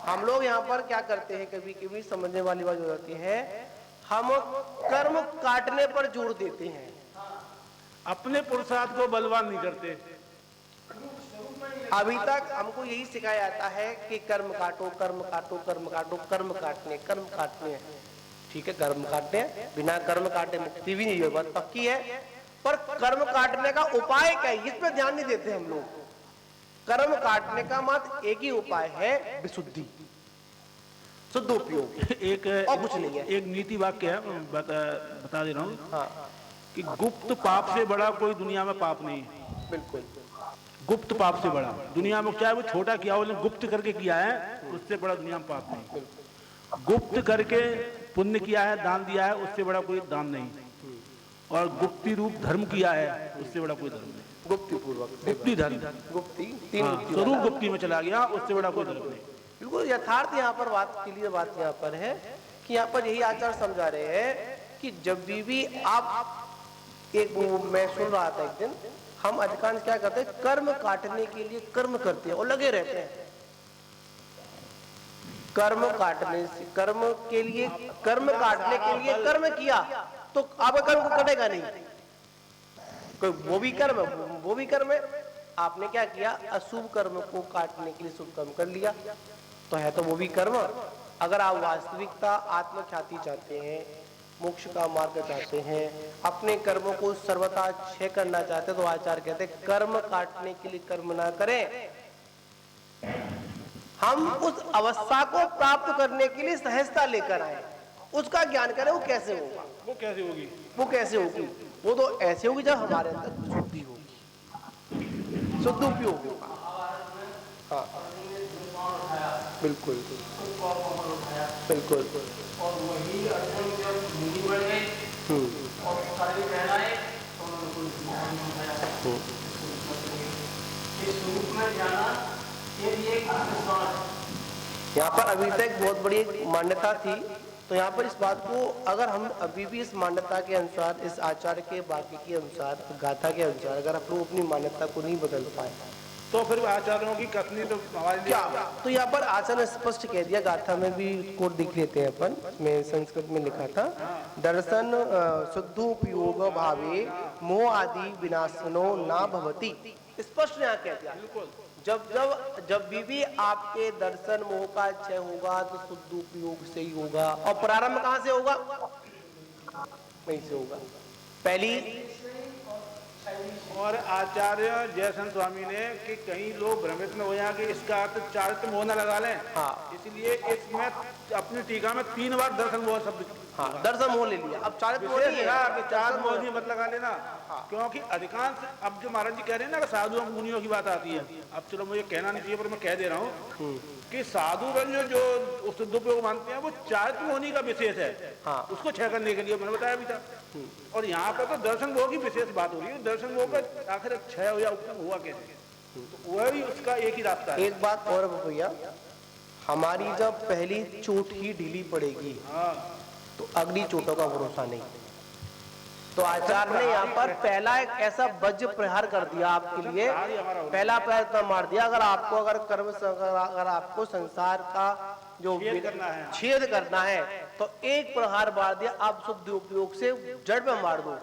हम लोग यहाँ पर क्या करते हैं, कभी कभी समझने वाली बात हो जाती है, हम कर्म काटने पर जोर देते हैं, अपने पुरुषार्थ को बलवान नहीं करते। अभी तक हमको यही सिखाया जाता है कि कर्म काटो, कर्म काटो, कर्म काटो, कर्म काटने हैं। ठीक है, कर्म काटने हैं, बिना कर्म काटे मुक्ति भी नहीं, बात पक्की है। पर कर्म काटने का उपाय क्या है, इस पर ध्यान नहीं देते हम लोग। कर्म काटने का मात्र एक ही उपाय है, विशुद्धि, शुद्धोपयोग, एक और कुछ नहीं है। एक नीति वाक्य है, बता दे रहा हूँ। हाँ, कि गुप्त पाप से बड़ा कोई दुनिया में पाप नहीं है। बिल्कुल, गुप्त पाप से बड़ा दुनिया में क्या है, वो छोटा किया, उसने गुप्त करके किया है, उससे बड़ा दुनिया में पाप नहीं। गुप्त करके पुण्य किया है, दान दिया है, उससे बड़ा कोई दान नहीं। और गुप्ती रूप धर्म किया है, उससे बड़ा कोई धर्म नहीं। गुप्ति पूर्वक, गुप्ती धर्म, गुप्ति, तीन गुप्ति, स्वरूप गुप्ती में चला गया, उससे बड़ा कोई धर्म नहीं। बिल्कुल यथार्थ यहाँ पर बात के लिए बात यहाँ पर है कि यहाँ पर यही आचार समझा रहे हैं कि जब भी आप मैं सुन रहा था एक दिन, हम अधिकांश क्या करते हैं, कर्म काटने के लिए कर्म करते हैं और लगे रहते हैं। कर्म काटने से, कर्म के लिए, कर्म काटने के लिए कर्म किया तो आपका कर्म को कटेगा नहीं, कोई वो भी कर्म है। आपने क्या किया, अशुभ कर्म को काटने के लिए शुभ कर्म कर लिया, तो है तो वो भी कर्म। अगर आप वास्तविकता आत्मख्याति चाहते हैं, मोक्ष का मार्ग चाहते हैं, अपने कर्मों को सर्वथा क्षय करना चाहते हैं, तो आचार्य कहते हैं कर्म काटने के लिए कर्म ना करें, हम उस अवस्था को प्राप्त करने के लिए सहजता लेकर आए, उसका ज्ञान करें वो कैसे होगा, वो कैसे होगी? वो कैसे होगी? वो तो ऐसे होगी जब हमारे अंदर शुद्धि होगी, शुद्ध उपयोग होगा। हाँ बिल्कुल बिल्कुल। और वही अर्जुन जब मुनि बढ़ गए और सारे कहलाए तो उन्होंने कोई ज्ञान नहीं उठाया। इस स्वरूप में जाना ये भी एक आत्मज्ञान है। यहाँ पर अभी तक बहुत बड़ी एक मान्यता थी, तो यहाँ पर इस बात को अगर हम अभी भी इस मान्यता के अनुसार, इस आचार्य के वाक्य के अनुसार, गाथा के अनुसार अगर हम लोग अपनी मान्यता को नहीं बदल पाए तो फिर आचार्यों की कथनी तो हमारे लिए क्या? तो यहाँ पर आचार्य ने स्पष्ट कह दिया, गाथा में भी कोट दिख लेते हैं अपन, मैं संस्कृत में लिखा था, दर्शन शुद्धोपयोग भावे मोह आदि विनाशनो ना भवति। स्पष्ट यहाँ कह दिया, जब भी आपके दर्शन मोह का क्षय होगा तो शुद्ध उपयोग से ही होगा। और प्रारंभ कहाँ से होगा? वहीं से होगा पहली। और आचार्य जयसन स्वामी ने कि कहीं लोग भ्रमित में हो जाए कि इसका अर्थ चारित्र मोह न लगा लें, हाँ इसलिए इसमें अपनी टीका में 3 बार दर्शन मोह शब्द, हाँ दर्शन मोह ले लिया। अब चारित्र मोह नहीं है, चार मोह नहीं मत लगा लेना। क्योंकि अधिकांश अब जो महाराज जी कह रहे हैं ना कि साधुओं मुनियों की बात आती है, अब चलो मुझे कहना नहीं चाहिए पर मैं कह दे रहा हूँ कि साधु जो शुद्धोपयोग मानते हैं वो चारित्र मोहनी का विशेष है, हाँ उसको क्षय करने के लिए मैंने बताया भी था। और यहाँ पर तो दर्शन मोह की विशेष बात हो रही है, दर्शन मोह का आखिर क्षय हो या उपयोग हुआ कैसे, तो वही उसका एक ही रास्ता है। एक बात और भैया, हमारी जब पहली चोट ही ढीली पड़ेगी तो अगली चोटों का भरोसा नहीं। तो आचार्य ने यहाँ पर पहला एक ऐसा वज्र प्रहार कर दिया आपके लिए, पहला प्रयत्न मार दिया। अगर आपको अगर आपको संसार का जो छेद करना है तो एक प्रहार मार दिया, आप शुद्ध उपयोग से जड़ में मार दो,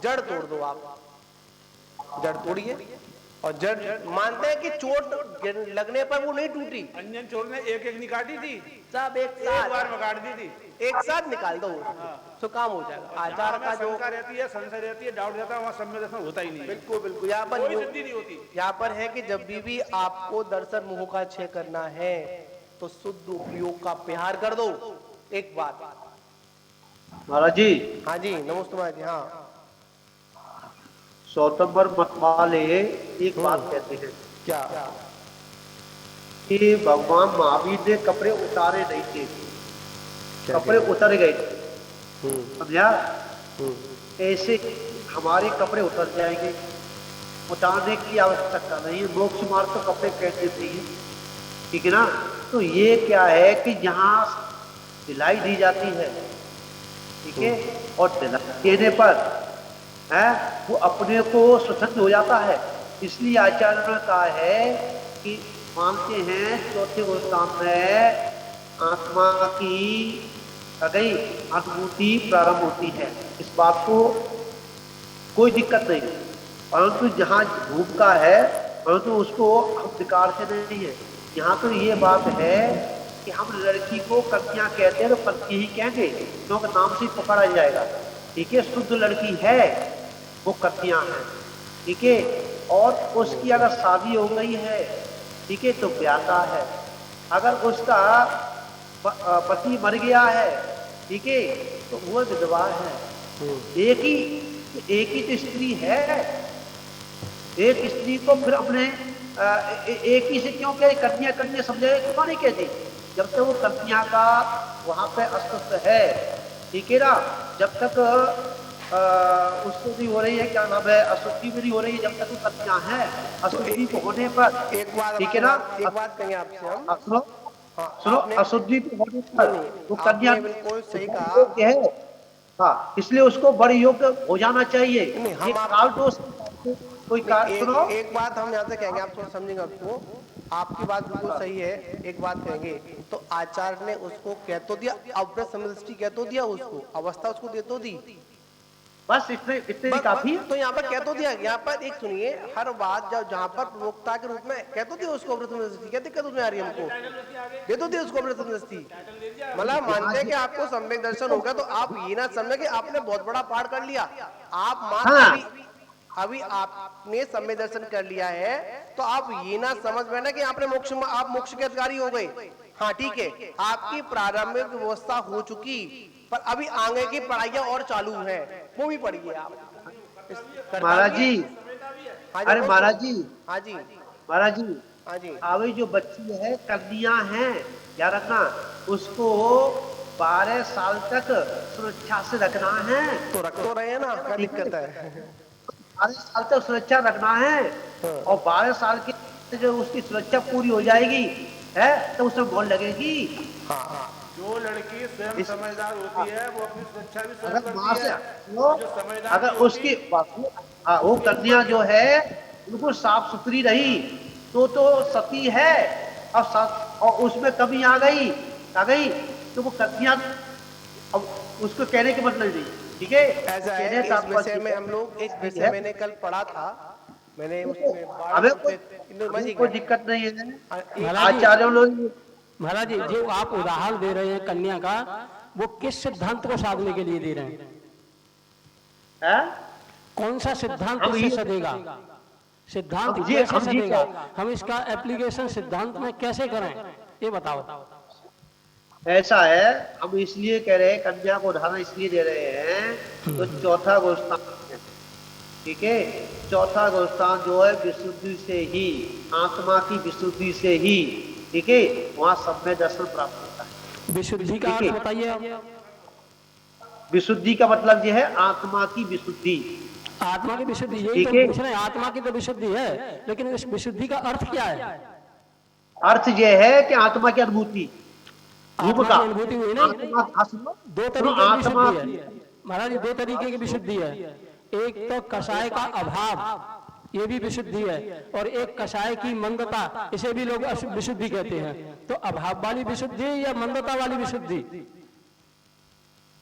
जड़ तोड़ दो। आप जड़ तोड़िए, और जड़ मानते हैं कि चोट लगने पर वो नहीं टूटी, अंजन चोर ने एक नहीं काटी थी, सब एक बार में काट दी थी, एक साथ निकाल दो तो काम हो जाएगा। आचार का जो रहती है, संशय रहती है, डाउट रहता है, वहाँ सम्य दर्शन होता ही नहीं। बिल्कुल बिल्कुल। यहाँ पर कोई सिद्धि नहीं होती। यहाँ पर है कि जब भी आपको दर्शन मोह का क्षय करना है तो शुद्ध उपयोग का प्रहार कर दो। एक बात महाराज जी। हाँ जी नमस्ते महाराज जी। हाँ सौतंबर मत वाले एक बात कहते हैं क्या? कि भगवान महावीर ने कपड़े उतारे नहीं थे, कपड़े उतर गए थे, समझा? ऐसे हमारे कपड़े उतर जाएंगे, उतारने की आवश्यकता नहीं है। मोक्ष मार्ग तो कपड़े कह देते हैं, ठीक है ना? तो ये क्या है कि यहाँ दिलाई दी जाती है, ठीक है, और दिलाई देने पर है वो अपने को स्वतंत्र हो जाता है। इसलिए आचार्य ने कहा है कि मानते हैं चौथे गोस्वामी में आत्मा की गई अनुभूति प्रारंभ होती है, इस बात को कोई दिक्कत नहीं। परंतु जहाँ भूमिका है परंतु उसको हम विकार से नहीं है। यहाँ तो ये बात है कि हम लड़की को कन्या कहते हैं तो कन्या ही कहेंगे, क्योंकि नाम से पकड़ा जाएगा, ठीक है? शुद्ध लड़की है वो कन्या है, ठीक है? और उसकी अगर शादी हो गई है, ठीक है, तो ब्याता है। अगर उसका पति मर गया है, ठीक है, तो वह विधवा है। एक ही तो स्त्री है, एक स्त्री को फिर अपने एक ही से क्यों कहे कन्या कन्या समझेगा, क्यों नहीं कहती? जब तक वो कन्या का वहां पे अस्तित्व है, ठीक है ना? जब तक उसको भी हो रही है, क्या नाम है, अशुद्धि भी नहीं हो रही है, जब तक वो कन्या है। अशुद्धि को होने पर एक बात, ठीक है ना? एक बात कहेंगे आपसे हम, सुनो, अशुद्धि को होने पर वो कन्या बिल्कुल सही कहा है, हाँ, इसलिए उसको बड़े योग्य हो जाना चाहिए। हम काल दोष कोई सुनो, एक बात हम यहाँ से कहेंगे, आप थोड़ा समझेंगे आपको, आपकी बात बिल्कुल सही है। एक बात कहेंगे तो आचार्य ने उसको कह तो दिया, अव्रत समदृष्टि कह तो दिया, उसको अवस्था उसको दे तो दी, बस इतने काफी है। तो यहाँ पर कह तो दिया। यहाँ पर एक सुनिए, हर बात जब जहाँ पर प्रवक्ता के रूप में कह तो दिया उसको अव्रत समदृष्टि, क्या दिक्कत उसमें आ रही है? हमको दे तो दिया उसको अव्रत समदृष्टि। मतलब मानते हैं कि आपको सम्यक दर्शन होगा तो आप ये ना समझे कि आपने बहुत बड़ा पाठ कर लिया। आप मात्र अभी आपने सम्य दर्शन कर लिया है तो आप ये ना समझ बैठना कि आपने आप मोक्ष के अधिकारी हो गए। हाँ ठीक है, आपकी प्रारंभिक व्यवस्था हो चुकी, पर अभी आगे की पढ़ाइयाँ और चालू हैं, वो भी पढ़िए आप। महाराज जी, हाँ अरे महाराज जी, हाँ जी, महाराज जी, हाँ जी, अभी जो बच्ची है कन्या है, याद रखना, उसको 12 साल तक सुरक्षा से रखना है। तो रख तो रहे हैं ना, क्या दिक्कत है? 12 साल तक सुरक्षा रखना है, और 12 साल की जो उसकी सुरक्षा पूरी हो जाएगी है तो उसमें मोहर लगेगी। जो लड़की स्वयं समझदार होती है वो अपनी सुरक्षा भी स्वयं अगर माँ करती से है। वो जो समझदार अगर नहीं उसकी वो कन्या जो है बिल्कुल साफ सुथरी रही तो सती है, और उसमें कमी आ गई तो वो कन्या, अब उसको कहने के मतलब नहीं, ठीक है। ऐसा है, कहने का इस विषय में मतलब हम लोग, एक विषय मैंने कल पढ़ा था, मैंने उसमें हमें कोई दिक्कत नहीं है, महाराज जी, आचार्यों लोग महाराज जी, जो आप उदाहरण दे रहे हैं कन्या का, वो किस सिद्धांत को साधने के लिए दे रहे हैं? है। कौन सा सिद्धांत हम इससे ये- सदेगा? सिद्धांत हम ये- कैसे हम ये सदेगा? हम इसका एप्लीकेशन सिद्धांत में कैसे करें, ये बताओ। ऐसा है, हम इसलिए कह रहे हैं, कन्या को उदाहरण इसलिए दे रहे हैं, तो चौथा गोस्थान है, ठीक है। चौथा गोस्थान जो है विशुद्धि से ही, आत्मा की विशुद्धि से ही, ठीक है, वहां सम्य दर्शन प्राप्त होता है। विशुद्धि का ठीक अर्थ है। बताइए आप। विशुद्धि का मतलब ये है आत्मा की विशुद्धि। आत्मा की विशुद्धि, यही ठीक तो है। पूछ रहे हैं। आत्मा की तो विशुद्धि है, लेकिन इस विशुद्धि का अर्थ क्या है? अर्थ ये है कि आत्मा की अनुभूति, रूप आत्मा का की अनुभूति हुई ना। दो तरीके की आत्मा विशुद्धि है महाराज जी, दो तरीके की विशुद्धि है। एक तो कषाय का अभाव, ये भी विशुद्धि है, और एक कषाय की मंदता, इसे भी लोग विशुद्धि कहते हैं। तो अभाव वाली विशुद्धि या मंदता वाली विशुद्धि?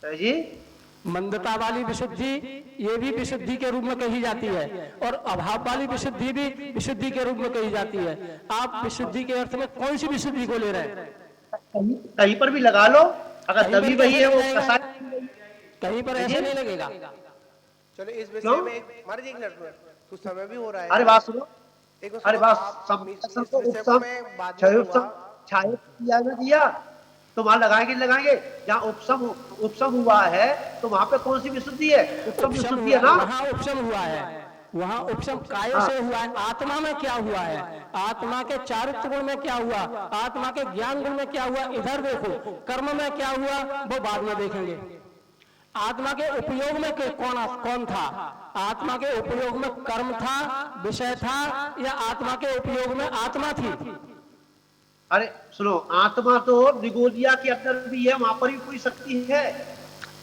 जी, मंदता वाली विशुद्धि ये भी विशुद्धि के रूप में कही जाती है, और अभाव वाली विशुद्धि भी विशुद्धि के रूप में कही जाती है। आप विशुद्धि के अर्थ में कौन सी विशुद्धि को ले रहे हैं? कहीं पर भी लगा लो, अगर कहीं पर दबी वही है वो कैसे कसाय। कहीं पर ऐसे नहीं लगेगा। चलो इस विषय क्यों? में महाराज जी, एक मिनट में, कुछ समय भी हो रहा है। अरे बात सुनो, एक मिनट अरे सुनो, बात आप इस को विषय को उपसम मैं बाद में छाया लूंगा। छाया किया ना दिया, तो वहां लगाएंगे। जहाँ उपसम हुआ है तो वहां पे कौन सी विशुद्धि है? उपसम विशुद्धि है ना। वहाँ उपशम हुआ है, वहाँ उपशम काय से हुआ है। आत्मा में क्या हुआ है? आत्मा के चारित्र गुण में क्या हुआ? आत्मा के ज्ञान गुण में क्या हुआ? इधर देखो। कर्म में क्या हुआ वो बाद में देखेंगे। आत्मा के उपयोग में कौन था? आत्मा के उपयोग में कर्म था, विषय था, या आत्मा के उपयोग में आत्मा थी? अरे सुनो, आत्मा तो निगोदिया के अंदर भी है, वहां पर भी पूरी शक्ति है।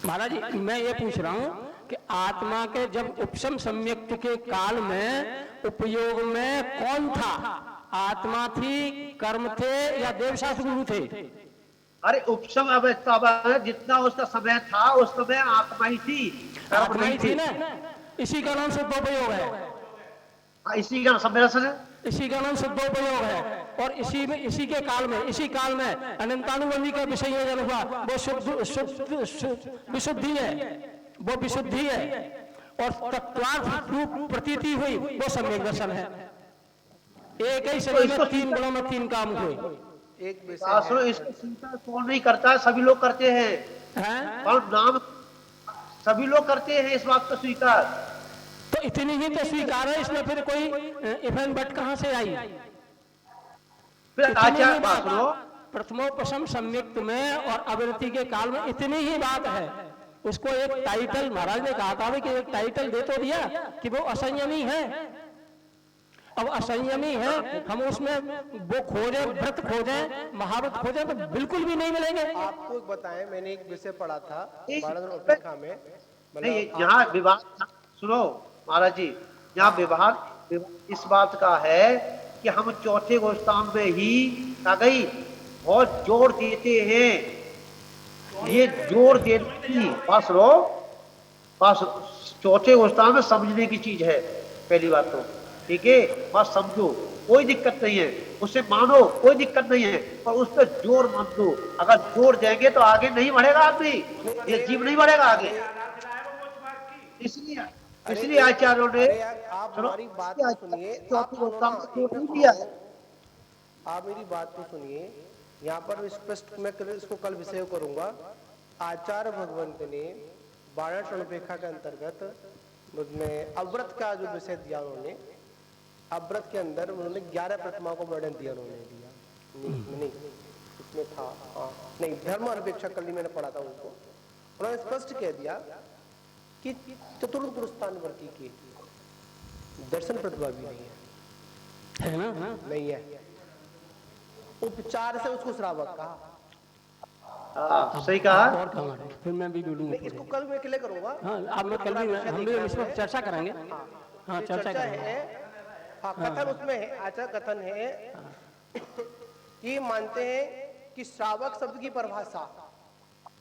महाराज जी, मैं ये पूछ रहा हूं कि आत्मा के जब उपशम सम्यक्त के काल में उपयोग में कौन था? आत्मा थी, कर्म थे, या देवशास्त्र गुरु थे? अरे उपशम अब जितना उसका समय था उस समय आत्मा ही थी, कर्म आत्मा ही नहीं थी थी। ना। इसी का नाम शुद्धोपयोग है, इसी का सम्मेलन है। इसी का नाम शुद्धोपयोग है। और इसी के काल में, इसी काल में अनंतानुबंधी का विषय योजन हुआ, वो विशुद्धि है, वो विशुद्धि है। और तत्वार्थ रूप प्रतीति हुई, वो सम्यक दर्शन है। एक ही शरीर में तीन गुणों में तीन काम हुए। एक विषय सुनो, इसको स्वीकार कौन नहीं करता है? सभी लोग करते हैं, हैं? और नाम सभी लोग करते हैं इस बात को स्वीकार। तो इतनी ही तो स्वीकार है, इसमें फिर कोई इफेन बट कहां से आई? फिर इतनी ही आचार्य बात, सुनो, प्रथमोपशम संयुक्त में और अविरति के काल में इतनी ही बात है। उसको एक टाइटल महाराज ने कहा था कि एक टाइटल दे तो दिया कि वो असंयमी है। अब असंयमी है, हम उसमें वो खोजें, व्रत खोजें, महाव्रत खोजें, तो बिल्कुल भी नहीं मिलेंगे। आपको एक बताएं, मैंने एक विषय पढ़ा था बारह में, नहीं, यहाँ विवाद सुनो महाराज जी, यहाँ विवाद इस बात का है कि हम चौथे गोस्थान में ही आ गई बहुत जोर देते हैं। ये जोर देने की बात सुनो, चौथे गोस्थान में समझने की चीज है पहली बात तो, ठीक है। बात समझो, कोई दिक्कत नहीं है, उसे मानो, कोई दिक्कत नहीं है, पर उस पर जोर मत दो। अगर जोर देंगे तो आगे नहीं बढ़ेगा आदमी, ये जीव नहीं बढ़ेगा आगे। इसलिए आचार्यों ने आप हमारी बात तो सुनिए, चौथे गोस्थान में जोर नहीं दिया है। आप मेरी बात तो सुनिए। यहाँ पर स्पष्ट मैं इसको कल विषय करूंगा। आचार्य भगवंत ने 12 षणपेखा के अंतर्गत उसमें अव्रत का जो विषय दिया उन्होंने, अव्रत के अंदर उन्होंने 11 प्रतिमा को वर्णन दिया उन्होंने दिया। नहीं इसमें था, हाँ नहीं, धर्म अनपेक्षा कल मैंने पढ़ा था उनको। उन्होंने स्पष्ट कह दिया कि चतुर्थ पुरुषान वर्ती की दर्शन प्रतिभा भी नहीं है ना? नहीं है। उपचार से उसको श्रावक कहा। सही कहा। और कहाँ है? फिर मैं भी बोलूंगा। इसको कल मैं क्लियर करूंगा। हाँ, अब मैं कल भी हम भी इस पर चर्चा करेंगे। हाँ, चर्चा करेंगे। है, हाँ, कथन उसमें है, आचार कथन है कि मानते हैं कि श्रावक शब्द की परिभाषा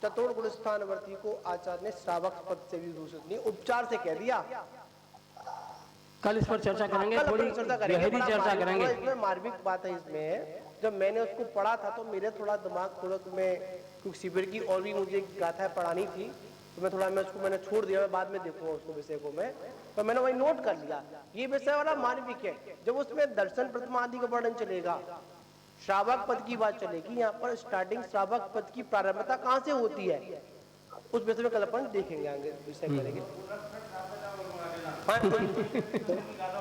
चतुर्थ गुणस्थानवर्ती को आचार्य ने श्रावक पद से भी दूषित नहीं, उपचार से कह दिया। कल इस पर चर्चा करेंगे, कल थोड़ी अपन चर्चा करेंगे, गहरी बड़ा चर्चा मार्मिक, करेंगे। थोड़ा इसमें मार्मिक बात है इसमें। जब मैंने उसको पढ़ा था तो मेरे थोड़ा दिमाग थोड़ा में, क्योंकि शिविर की और भी मुझे गाथाएं पढ़ानी थी तो मैं उसको मैंने छोड़ दिया, मैं बाद में देखूंगा उसको विषय को मैं, तो मैंने वही नोट कर लिया। ये विषय वाला मार्मिक है। जब उसमें दर्शन प्रतिमा आदि का वर्णन चलेगा, श्रावक पद की बात चलेगी, यहाँ पर स्टार्टिंग श्रावक पद की प्रारंभता कहाँ से होती है उस विषय में कल अपन देखेंगे, आगे विषय करेंगे।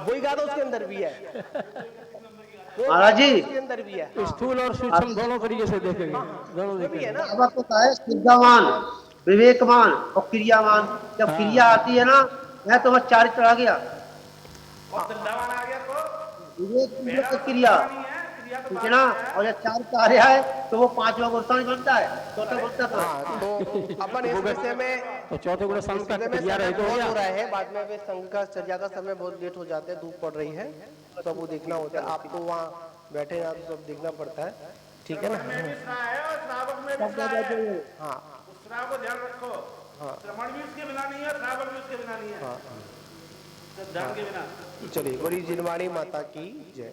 वही गाथा उसके अंदर भी है महाराज जी, उसके अंदर भी है। स्थूल और सूक्ष्म दोनों तरीके से देखेंगे, दोनों भी देखेंगे। है ना। श्रावक होता है श्रद्धावान, विवेकवान और क्रियावान। जब क्रिया आती है ना, मैं तो बस चारित्र आ गया। और दंडावान आ गया तो विवेक तो क्रिया, ठीक है ना। और जब चारित्र आ रहा है तो वो 5वां गुणस्थान बनता है, चौथा बनता था। हाँ, तो अपन इस विषय में तो चौथे गुण संघ का क्रिया रहित हो बहुत गया। हो रहा है। बाद में वे संघ का चर्चा का समय बहुत लेट हो जाते हैं, धूप पड़ रही है, सब वो देखना होता है। आपको वहाँ बैठे ना तो सब देखना पड़ता है, ठीक है ना। में भी श्राव है और श्रावक में भी श्राव है। हाँ उस श्राव को ध्यान रखो। श्रवण भी उसके बिना नहीं है, श्रावक भी उसके बिना नहीं है, ध्यान के बिना। चलिए, बड़ी जिनवाणी माता की जय।